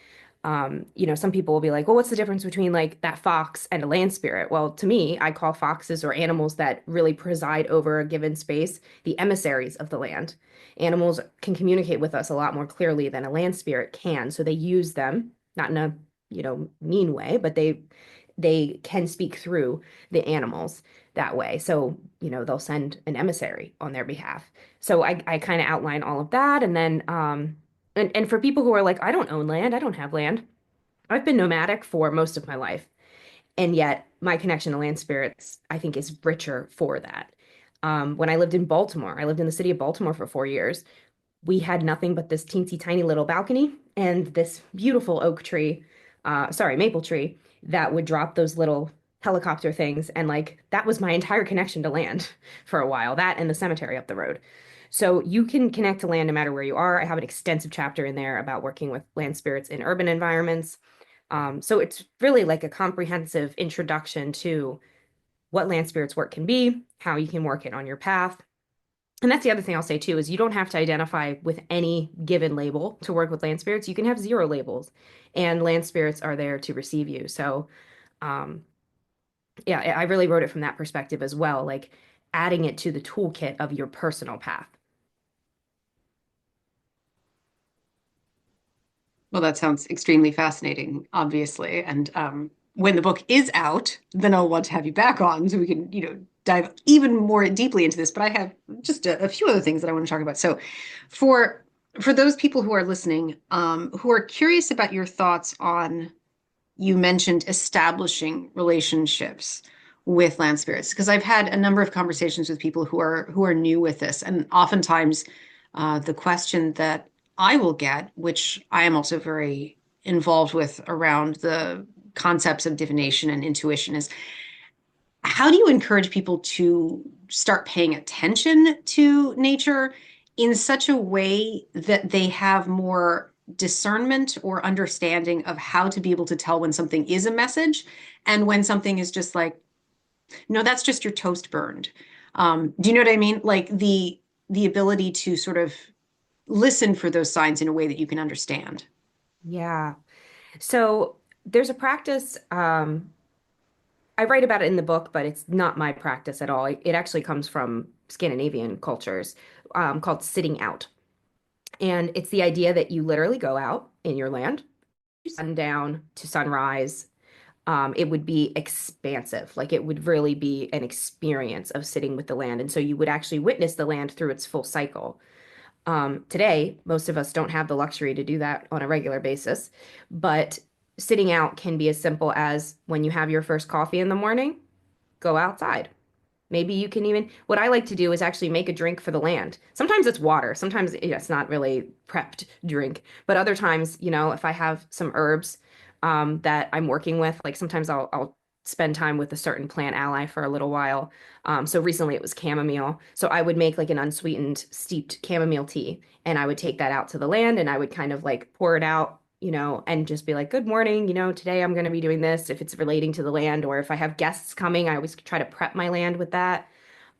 some people will be like, well, what's the difference between like that fox and a land spirit? Well, to me, I call foxes or animals that really preside over a given space the emissaries of the land. Animals can communicate with us a lot more clearly than a land spirit can. So they use them, not in a, mean way, but they can speak through the animals that way. So, they'll send an emissary on their behalf. So I kind of outline all of that. And then, and for people who are like, I don't own land, I don't have land. I've been nomadic for most of my life. And yet my connection to land spirits, I think, is richer for that. When I lived in Baltimore, I lived in the city of Baltimore for 4 years. We had nothing but this teensy tiny little balcony and this beautiful maple tree that would drop those little helicopter things. And like that was my entire connection to land for a while, that and the cemetery up the road. So you can connect to land no matter where you are. I have an extensive chapter in there about working with land spirits in urban environments. So it's really like a comprehensive introduction to what land spirits work can be, how you can work it on your path. And that's the other thing I'll say too, is you don't have to identify with any given label to work with land spirits. You can have zero labels and land spirits are there to receive you. So, yeah, I really wrote it from that perspective as well, like adding it to the toolkit of your personal path. Well, that sounds extremely fascinating, obviously. And when the book is out, then I'll want to have you back on so we can, dive even more deeply into this. But I have just a few other things that I want to talk about. So for those people who are listening, who are curious about your thoughts on, you mentioned establishing relationships with land spirits, because I've had a number of conversations with people who are new with this, and oftentimes the question that I will get, which I am also very involved with around the concepts of divination and intuition, is how do you encourage people to start paying attention to nature in such a way that they have more discernment or understanding of how to be able to tell when something is a message and when something is just like, no, that's just your toast burned. Do you know what I mean? Like the ability to sort of listen for those signs in a way that you can understand. Yeah. So there's a practice, I write about it in the book, but it's not my practice at all. It actually comes from Scandinavian cultures, called sitting out. And it's the idea that you literally go out in your land, sundown to sunrise. It would be expansive. Like it would really be an experience of sitting with the land. And so you would actually witness the land through its full cycle. Today, most of us don't have the luxury to do that on a regular basis, but sitting out can be as simple as when you have your first coffee in the morning, go outside. Maybe you can even, what I like to do is actually make a drink for the land. Sometimes it's water. Sometimes it's not really prepped drink. But other times, if I have some herbs that I'm working with, like sometimes I'll spend time with a certain plant ally for a little while. So recently it was chamomile. So I would make like an unsweetened steeped chamomile tea and I would take that out to the land and I would kind of like pour it out and just be like, good morning, today I'm going to be doing this if it's relating to the land, or if I have guests coming, I always try to prep my land with that.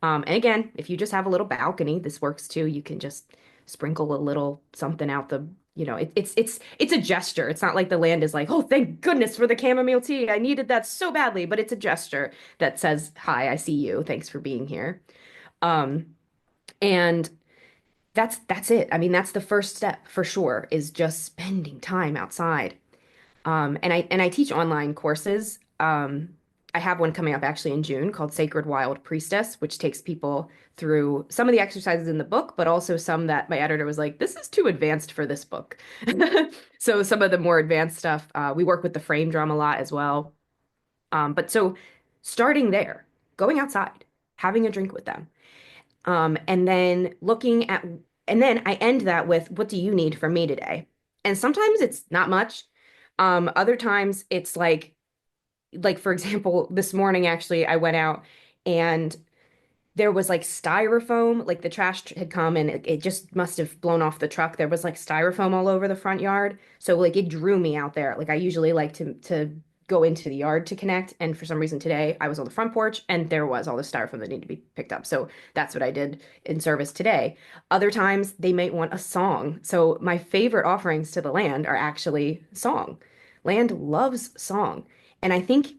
And again, if you just have a little balcony, this works too. You can just sprinkle a little something out it's a gesture. It's not like the land is like, oh, thank goodness for the chamomile tea. I needed that so badly, but it's a gesture that says, hi, I see you. Thanks for being here. Um, and that's it. I mean, that's the first step for sure, is just spending time outside. And I teach online courses. I have one coming up actually in June called Sacred Wild Priestess, which takes people through some of the exercises in the book, but also some that my editor was like, this is too advanced for this book. So some of the more advanced stuff, we work with the frame drum a lot as well. But so starting there, going outside, having a drink with them, and then and then I end that with, what do you need from me today? And sometimes it's not much. Other times it's like for example, this morning actually I went out and there was like styrofoam, like the had come and it just must have blown off the truck. There was like styrofoam all over the front yard. So like it drew me out there. Like I usually like to go into the yard to connect. And for some reason today I was on the front porch and there was all the styrofoam that needed to be picked up. So that's what I did in service today. Other times they might want a song. So my favorite offerings to the land are actually song. Land loves song. And I think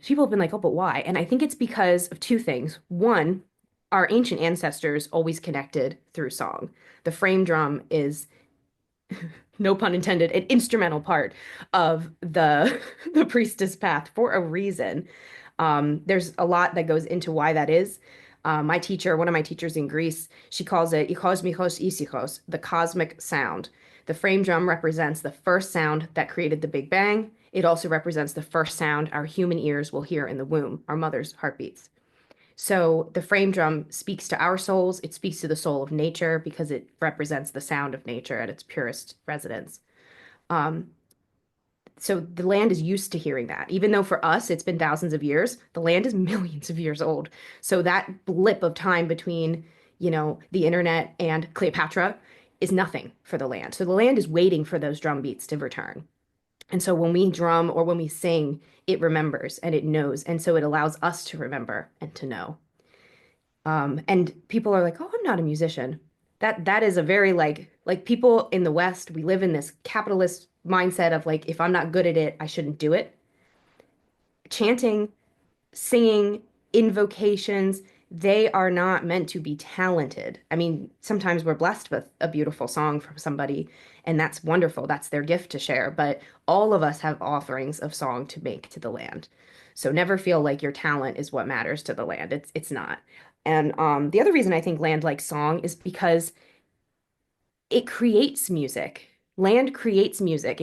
people have been like, oh, but why? And I think it's because of two things. One, our ancient ancestors always connected through song. The frame drum is, no pun intended, an instrumental part of the the priestess path for a reason. There's a lot that goes into why that is. One of my teachers in Greece, she calls it ikosmikos isikos, the cosmic sound. The frame drum represents the first sound that created the Big Bang. It also represents the first sound our human ears will hear in the womb, our mother's heartbeats. So the frame drum speaks to our souls. It speaks to the soul of nature because it represents the sound of nature at its purest resonance. Um, so the land is used to hearing that. Even though for us it's been thousands of years, the land is millions of years old. So that blip of time between, the internet and Cleopatra is nothing for the land. So the land is waiting for those drum beats to return. And so when we drum or when we sing, it remembers and it knows. And so it allows us to remember and to know. And people are like, oh, I'm not a musician. That is a very like people in the West, we live in this capitalist mindset of like, if I'm not good at it, I shouldn't do it. Chanting, singing, invocations, they are not meant to be talented. I mean, sometimes we're blessed with a beautiful song from somebody, and that's wonderful. That's their gift to share. But all of us have offerings of song to make to the land. So never feel like your talent is what matters to the land. It's not. And the other reason I think land likes song is because it creates music. Land creates music.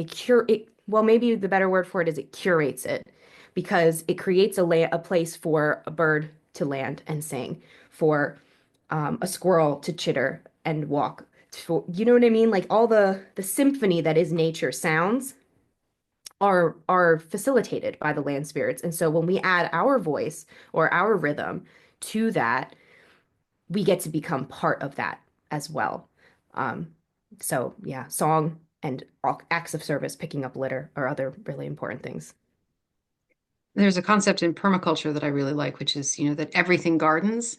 Well, maybe the better word for it is it curates it because it creates a place for a bird to land and sing, for a squirrel to chitter and walk. You know what I mean? Like all the symphony that is nature sounds are facilitated by the land spirits. And so when we add our voice or our rhythm to that, we get to become part of that as well. Um, so yeah, song and acts of service, picking up litter are other really important things. There's a concept in permaculture that I really like, which is, that everything gardens.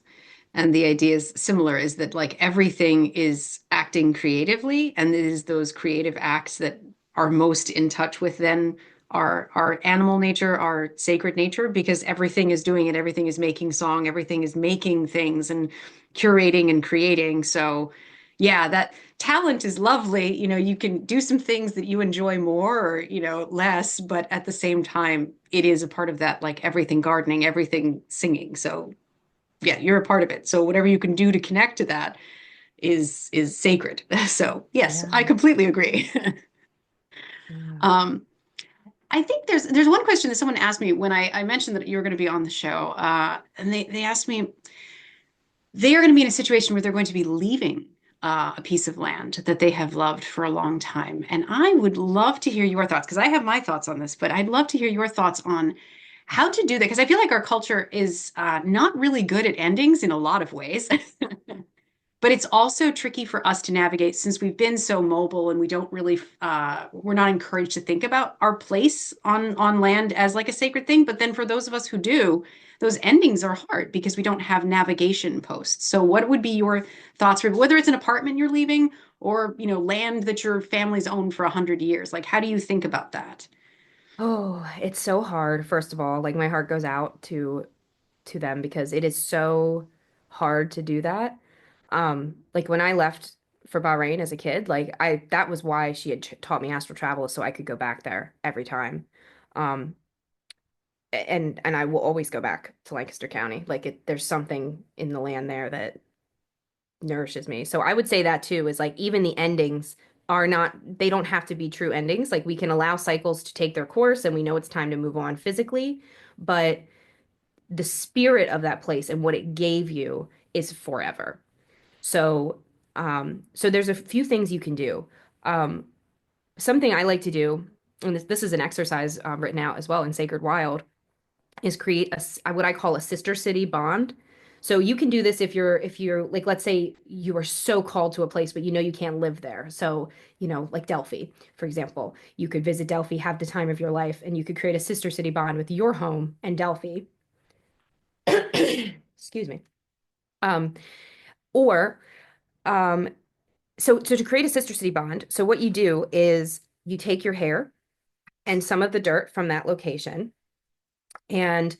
And the idea is similar, is that like everything is acting creatively, and it is those creative acts that are most in touch with then our animal nature, our sacred nature, because everything is doing it, everything is making song, everything is making things and curating and creating. So yeah, that talent is lovely. You can do some things that you enjoy more or, less, but at the same time, it is a part of that, like everything gardening, everything singing. So yeah, you're a part of it. So whatever you can do to connect to that is sacred. So yes, Yeah. I completely agree. Yeah. um, I think there's one question that someone asked me when I mentioned that you were going to be on the show, and they asked me, they are going to be in a situation where they're going to be leaving a piece of land that they have loved for a long time. And I would love to hear your thoughts because I have my thoughts on this, but I'd love to hear your thoughts on how to do that because I feel like our culture is not really good at endings in a lot of ways. but it's also tricky for us to navigate since we've been so mobile and we don't really we're not encouraged to think about our place on land as like a sacred thing. But then for those of us who do, those endings are hard because we don't have navigation posts. So what would be your thoughts for whether it's an apartment you're leaving or, land that your family's owned for 100 years? Like, how do you think about that? Oh, it's so hard. First of all, like my heart goes out to them because it is so hard to do that. Like when I left for Bahrain as a kid, like I that was why she had taught me astral travel so I could go back there every time. Um, and I will always go back to Lancaster County. Like there's something in the land there that nourishes me. So I would say that too is like even the endings are not they don't have to be true endings. Like we can allow cycles to take their course and we know it's time to move on physically, but the spirit of that place and what it gave you is forever. So, so there's a few things you can do. Um, Something I like to do, and this is an exercise written out as well in Sacred Wild, is create what I call a sister city bond. So you can do this if you're like let's say you are so called to a place but you know you can't live there. So, like Delphi, for example, you could visit Delphi, have the time of your life, and you could create a sister city bond with your home and Delphi. Excuse me. Um, or um, so to create a sister city bond, so what you do is you take your hair and some of the dirt from that location and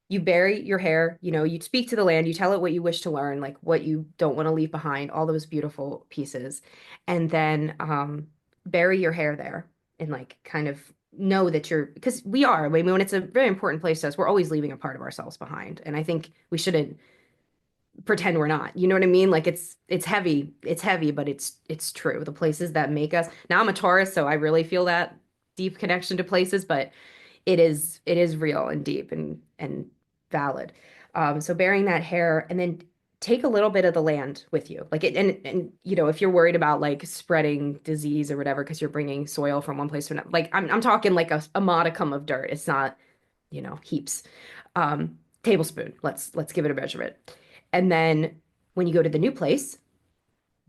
you bury your hair, you speak to the land, you tell it what you wish to learn, like what you don't want to leave behind, all those beautiful pieces. And then bury your hair there and like kind of know that because I mean, when it's a very important place to us, we're always leaving a part of ourselves behind. And I think we shouldn't pretend we're not. You know what I mean? Like it's heavy, but it's true. The places that make us. Now I'm a Taurus, so I really feel that deep connection to places, but it is real and deep and valid. So bearing that hair and then take a little bit of the land with you. Like and if you're worried about like spreading disease or whatever because you're bringing soil from one place to another, like I'm talking like a modicum of dirt. It's not, heaps. Tablespoon. Let's give it a measurement. And then when you go to the new place,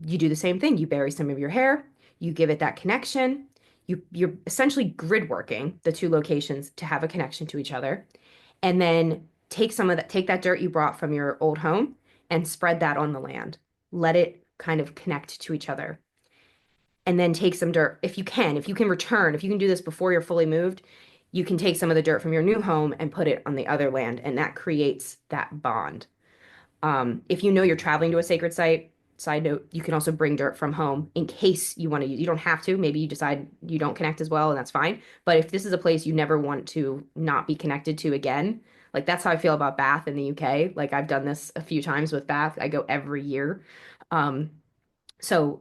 you do the same thing. You bury some of your hair, you give it that connection. You're essentially grid working the two locations to have a connection to each other. And then take that dirt you brought from your old home and spread that on the land. Let it kind of connect to each other. And then take some dirt if you can do this before you're fully moved, you can take some of the dirt from your new home and put it on the other land, and that creates that bond. If you know you're traveling to a sacred site, side note, you can also bring dirt from home in case you want to use. You don't have to. Maybe you decide you don't connect as well, and that's fine. But if this is a place you never want to not be connected to again, like that's how I feel about Bath in the UK. Like I've done this a few times with Bath. I go every year. Um, so,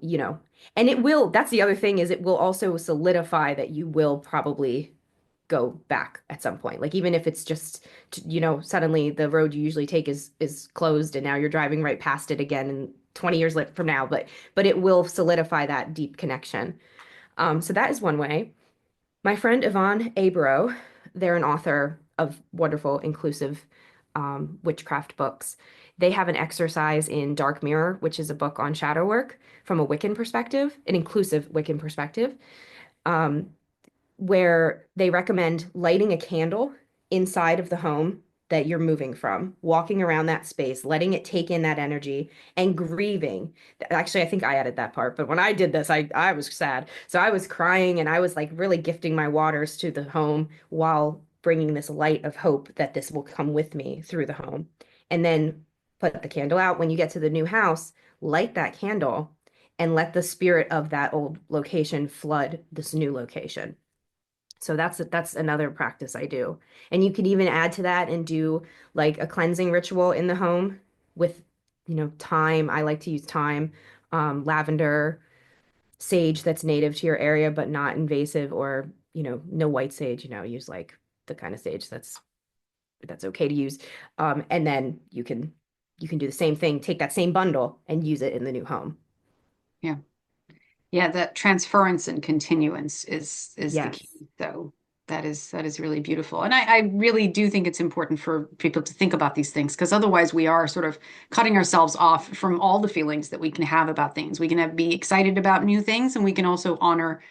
and that's the other thing is it will also solidify that you will probably go back at some point. Like even if it's just, suddenly the road you usually take is closed and now you're driving right past it again and 20 years from now, but it will solidify that deep connection. So that is one way. My friend Yvonne Abro, they're an author of wonderful, inclusive witchcraft books. They have an exercise in Dark Mirror, which is a book on shadow work from a Wiccan perspective, an inclusive Wiccan perspective. Um, where they recommend lighting a candle inside of the home that you're moving from, walking around that space, letting it take in that energy and grieving. Actually, I think I added that part, but when I did this, I was sad. So I was crying and I was like really gifting my waters to the home while bringing this light of hope that this will come with me through the home. And then put the candle out. When you get to the new house, light that candle and let the spirit of that old location flood this new location. So that's another practice I do. And you could even add to that and do like a cleansing ritual in the home with, thyme. I like to use thyme, lavender, sage that's native to your area but not invasive, or, no white sage, use like the kind of sage that's okay to use. And then you can do the same thing, take that same bundle and use it in the new home. Yeah. Yeah, that transference and continuance is the Yes. key. So that is really beautiful. And I really do think it's important for people to think about these things because otherwise we are sort of cutting ourselves off from all the feelings that we can have about things. We can be excited about new things and we can also honor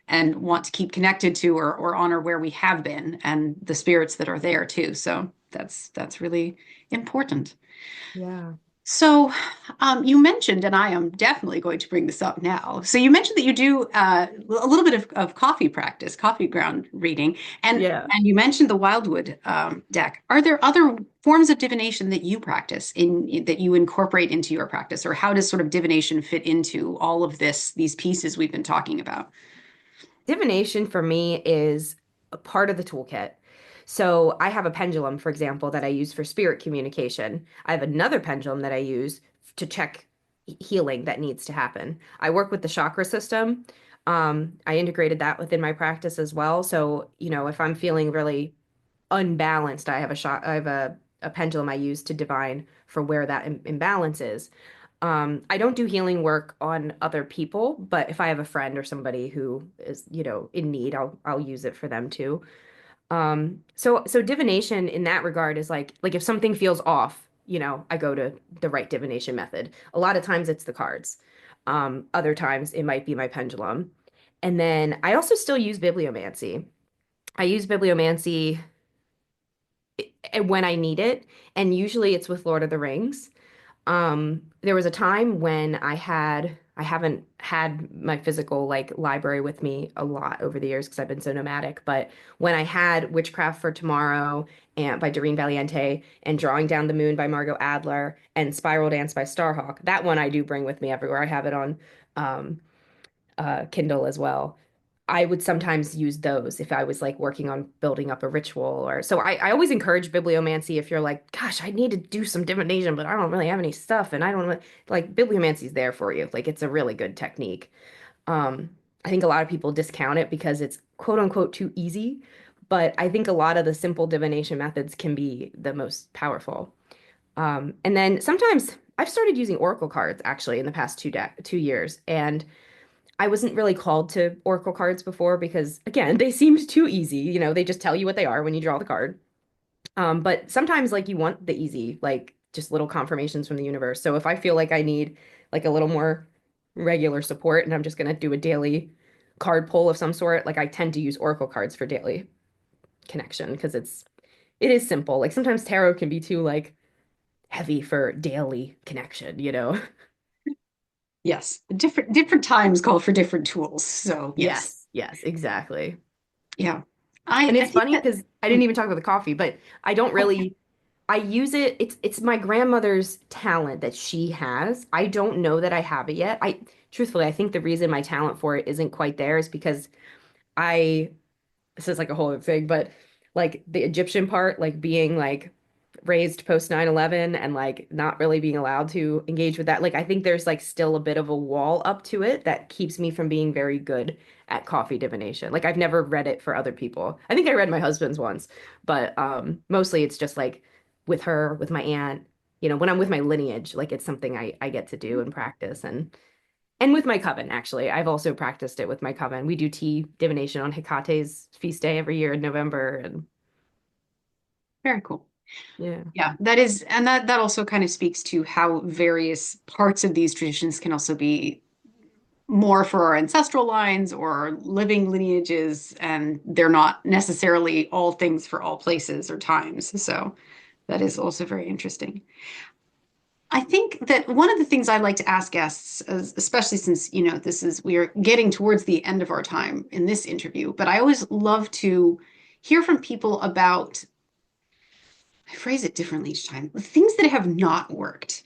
and want to keep connected to or honor where we have been and the spirits that are there too. So that's really important. Yeah. So, you mentioned, and I am definitely going to bring this up now. So, you mentioned that you do a little bit of coffee practice, coffee ground reading, Yeah. and you mentioned the Wyldewood deck. Are there other forms of divination that you practice that you incorporate into your practice, or how does sort of divination fit into all of these pieces we've been talking about? Divination for me is a part of the toolkit. So I have a pendulum, for example, that I use for spirit communication. I have another pendulum that I use to check healing that needs to happen. I work with the chakra system. I integrated that within my practice as well. So, if I'm feeling really unbalanced, I have a pendulum I use to divine for where that imbalance is. I don't do healing work on other people, but if I have a friend or somebody who is, in need, I'll use it for them too. So divination in that regard is like if something feels off, I go to the right divination method. A lot of times it's the cards. Other times it might be my pendulum. And then I also still use bibliomancy. I use bibliomancy when I need it, and usually it's with Lord of the Rings. There was a time when I haven't had my physical like library with me a lot over the years because I've been so nomadic, but when I had Witchcraft for Tomorrow and by Doreen Valiente and Drawing Down the Moon by Margot Adler and Spiral Dance by Starhawk, that one I do bring with me everywhere. I have it on um Kindle as well. I would sometimes use those if I was like working on building up a ritual or so I always encourage bibliomancy if you're like, gosh, I need to do some divination, but I don't really have any stuff and I don't really like bibliomancy's there for you. Like it's a really good technique. Um, I think a lot of people discount it because it's quote unquote too easy, but I think a lot of the simple divination methods can be the most powerful. And then sometimes I've started using oracle cards actually in the past 2 years, and I wasn't really called to oracle cards before because, again, they seemed too easy. They just tell you what they are when you draw the card. But sometimes, like, you want the easy, like, just little confirmations from the universe. So if I feel like I need, like, a little more regular support and I'm just going to do a daily card pull of some sort, like, I tend to use oracle cards for daily connection because it is simple. Like, sometimes tarot can be too, like, heavy for daily connection? Yes, different times call for different tools. So yes, Yes, yes, exactly. yeah. And I it's think funny that. because I didn't even talk about the coffee, but I don't really I use it. It's my grandmother's talent that she has. I don't know that I have it yet. I truthfully, I think the reason my talent for it isn't quite there is because I this is like a whole other thing, but like the Egyptian part, like being like raised post 9/11 and like not really being allowed to engage with that. Like I think there's like still a bit of a wall up to it that keeps me from being very good at coffee divination. Like I've never read it for other people. I think I read my husband's once, but mostly it's just like with her, with my aunt, when I'm with my lineage, like it's something I get to do and practice and with my coven, actually. I've also practiced it with my coven. We do tea divination on Hecate's feast day every year in November. And Very cool. yeah. Yeah, that is, and that also kind of speaks to how various parts of these traditions can also be more for our ancestral lines or living lineages, and they're not necessarily all things for all places or times. So that is also very interesting. I think that one of the things I like to ask guests, especially since, we are getting towards the end of our time in this interview, but I always love to hear from people about, I phrase it differently each time, things that have not worked.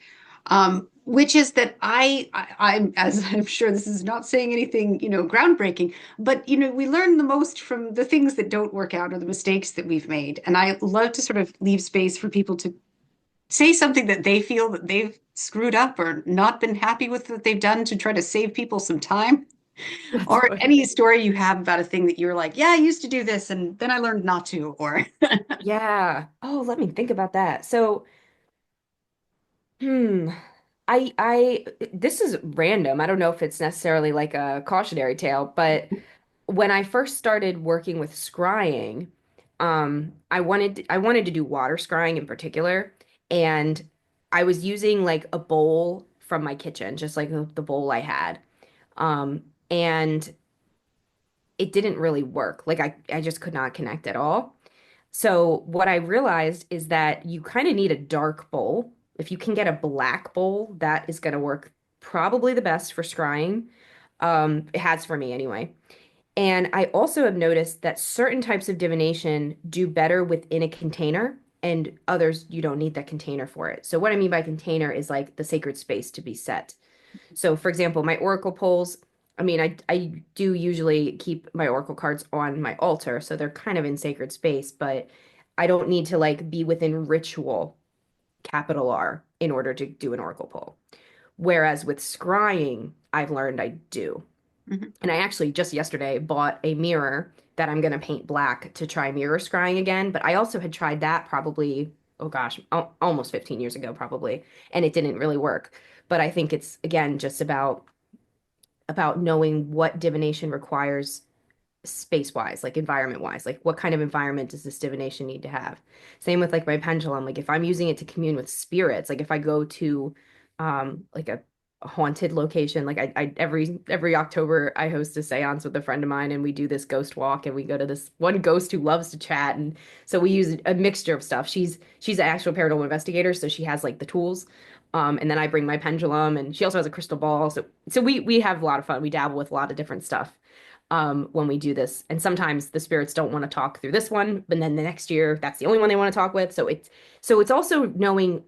Which is that I'm, as I'm sure this is not saying anything, groundbreaking, but, we learn the most from the things that don't work out or the mistakes that we've made. And I love to sort of leave space for people to say something that they feel that they've screwed up or not been happy with what they've done to try to save people some time. That's Or funny. any story you have about a thing that you're like, yeah, I used to do this and then I learned not to, or Yeah. Oh, let me think about that. So, hmm. This is random. I don't know if it's necessarily like a cautionary tale, but when I first started working with scrying, I wanted to do water scrying in particular, and I was using like a bowl from my kitchen, just like the bowl I had. And it didn't really work. Like I just could not connect at all. So what I realized is that you kind of need a dark bowl. If you can get a black bowl, that is going to work probably the best for scrying. It has for me anyway. And I also have noticed that certain types of divination do better within a container, and others you don't need that container for it. So what I mean by container is like the sacred space to be set. So for example, my oracle pulls, I mean, I do usually keep my oracle cards on my altar, so they're kind of in sacred space, but I don't need to like be within ritual, capital R, in order to do an oracle pull. Whereas with scrying, I've learned I do. Mhm. And I actually just yesterday bought a mirror that I'm going to paint black to try mirror scrying again. But I also had tried that probably, oh gosh, almost 15 years ago, probably, and it didn't really work. But I think it's again just about knowing what divination requires space wise, like environment wise, like what kind of environment does this divination need to have? Same with like my pendulum. Like if I'm using it to commune with spirits, like if I go to like a haunted location, like I every October I host a seance with a friend of mine and we do this ghost walk and we go to this one ghost who loves to chat, and so we use a mixture of stuff. She's an actual paranormal investigator, so she has like the tools. And then I bring my pendulum, and she also has a crystal ball. So we have a lot of fun. We dabble with a lot of different stuff when we do this. And sometimes the spirits don't want to talk through this one, but then the next year, that's the only one they want to talk with. So it's also knowing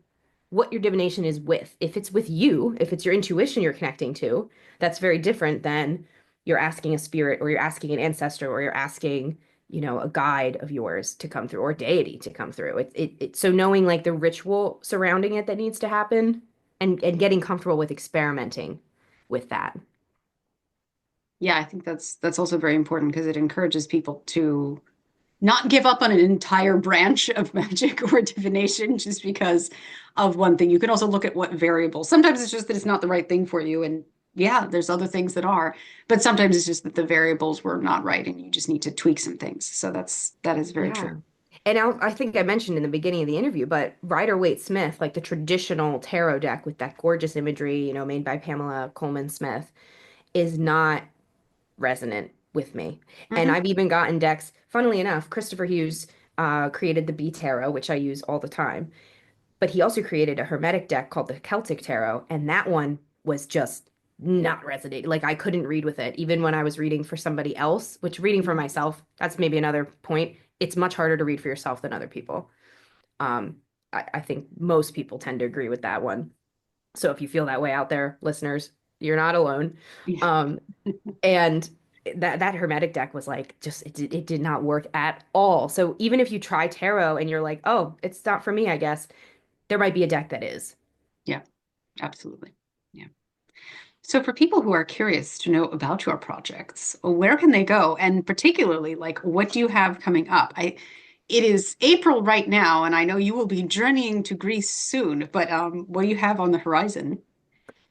what your divination is with. If it's with you, if it's your intuition you're connecting to, that's very different than you're asking a spirit or you're asking an ancestor or you're asking, a guide of yours to come through or deity to come through. So knowing like the ritual surrounding it that needs to happen and getting comfortable with experimenting with that. Yeah, I think that's also very important because it encourages people to not give up on an entire branch of magic or divination just because of one thing. You can also look at what variables. Sometimes it's just that it's not the right thing for you. And yeah, there's other things that are, but sometimes it's just that the variables were not right and you just need to tweak some things. So that is very true. Yeah. And I think I mentioned in the beginning of the interview, but Rider-Waite-Smith, like the traditional tarot deck with that gorgeous imagery, made by Pamela Coleman Smith, is not resonant with me. And Hmm. I've even gotten decks, funnily enough, Christopher Hughes created the B Tarot, which I use all the time. But he also created a Hermetic deck called the Celtic Tarot, and that one was just not resonating. Like I couldn't read with it, even when I was reading for somebody else, which reading for myself, that's maybe another point. It's much harder to read for yourself than other people. Um, I think most people tend to agree with that one. So if you feel that way out there, listeners, you're not alone. Yeah. Um, and that Hermetic deck was like just it did not work at all. So even if you try tarot and you're like, oh, it's not for me, I guess there might be a deck that is. Yeah, absolutely. Yeah. So for people who are curious to know about your projects, where can they go? And particularly, like, what do you have coming up? It is April right now, and I know you will be journeying to Greece soon, but what do you have on the horizon?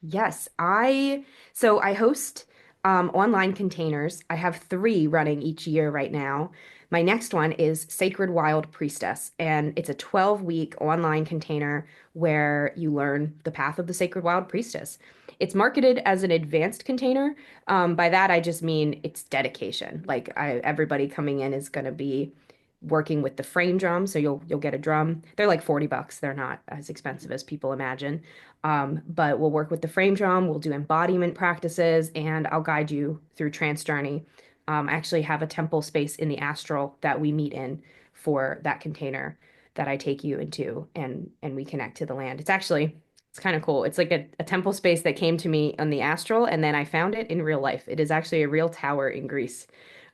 Yes, I host online containers. I have three running each year right now. My next one is Sacred Wild Priestess, and it's a 12-week online container where you learn the path of the Sacred Wild Priestess. It's marketed as an advanced container. By that, I just mean it's dedication. Like everybody coming in is going to be working with the frame drum, so you'll get a drum. They're like $40. They're not as expensive as people imagine. But we'll work with the frame drum, we'll do embodiment practices, and I'll guide you through trance journey. I actually have a temple space in the astral that we meet in for that container that I take you into, and we connect to the land. It's kind of cool. It's like a temple space that came to me on the astral, and then I found it in real life. It is actually a real tower in Greece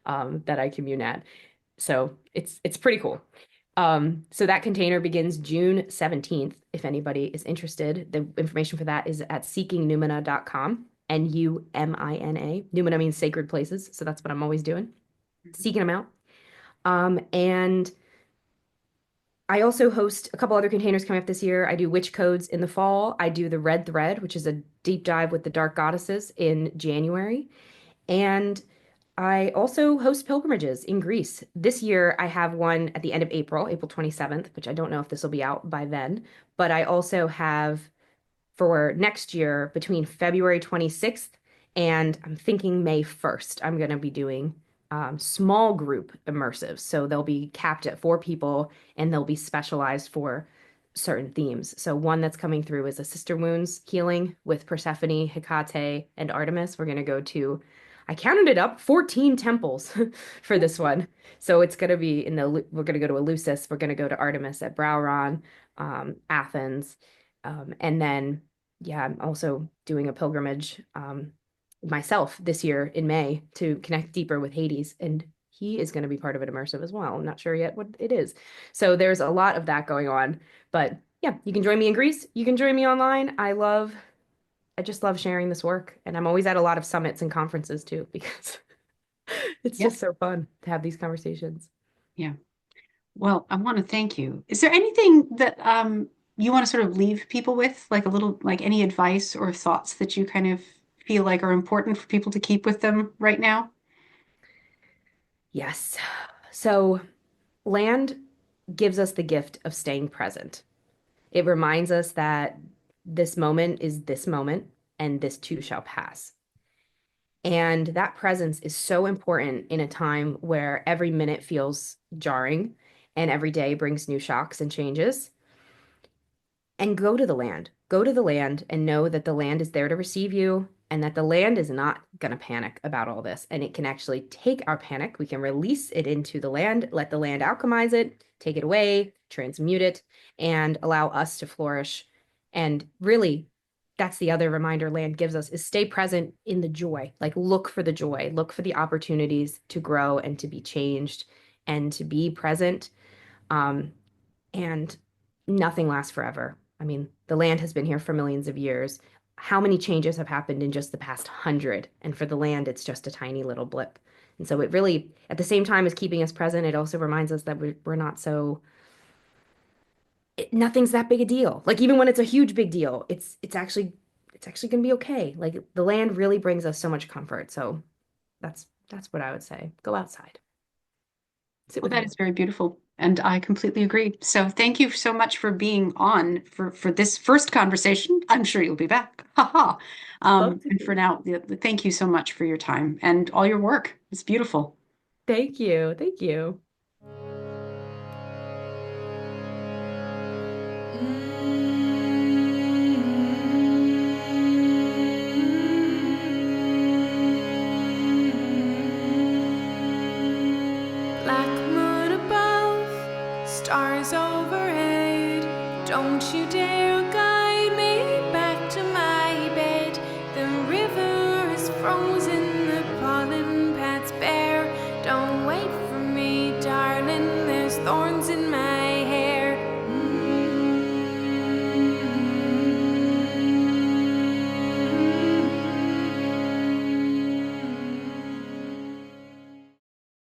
that I commune at. So it's pretty cool. So that container begins June 17th. If anybody is interested, the information for that is at seekingnumina.com. Numina. Numina means sacred places. So that's what I'm always doing, seeking them out. And I also host a couple other containers coming up this year. I do witch codes in the fall. I do the red thread, which is a deep dive with the dark goddesses in January. And I also host pilgrimages in Greece. This year, I have one at the end of April, April 27th, which I don't know if this will be out by then. But I also have for next year between February 26th and I'm thinking May 1st, I'm going to be doing small group immersives. So they'll be capped at 4 people and they'll be specialized for certain themes. So one that's coming through is a sister wounds healing with Persephone, Hecate, and Artemis. We're going to go to, I counted it up, 14 temples for this one. So it's going to be we're going to go to Eleusis, we're going to go to Artemis at Brauron, Athens. And then, yeah, I'm also doing a pilgrimage myself this year in May to connect deeper with Hades. And he is going to be part of it immersive as well. I'm not sure yet what it is. So there's a lot of that going on. But yeah, you can join me in Greece. You can join me online. I just love sharing this work. And I'm always at a lot of summits and conferences too, because it's Yeah. just so fun to have these conversations. Yeah. Well, I want to thank you. Is there anything that you want to sort of leave people with, like a little, like any advice or thoughts that you kind of feel like are important for people to keep with them right now? Yes. So land gives us the gift of staying present. It reminds us that this moment is this moment and this too shall pass. And that presence is so important in a time where every minute feels jarring and every day brings new shocks and changes. And go to the land. Go to the land and know that the land is there to receive you and that the land is not going to panic about all this. And it can actually take our panic. We can release it into the land, let the land alchemize it, take it away, transmute it, and allow us to flourish. And really, that's the other reminder land gives us is stay present in the joy. Like look for the joy, look for the opportunities to grow and to be changed and to be present. Um, and nothing lasts forever. I mean, the land has been here for millions of years. How many changes have happened in just the past 100? And for the land, it's just a tiny little blip. And so it really, at the same time as keeping us present, it also reminds us that we're not so, nothing's that big a deal. Like even when it's a huge big deal, it's actually going to be okay. Like the land really brings us so much comfort. So that's what I would say. Go outside. Sit Well, with that nature. is very beautiful. And I completely agree. So thank you so much for being on for this first conversation. I'm sure you'll be back. Ha ha. Love to And for be. now, thank you so much for your time and all your work. It's beautiful. Thank you. Thank you. Black moon above, stars overhead. Don't you dare go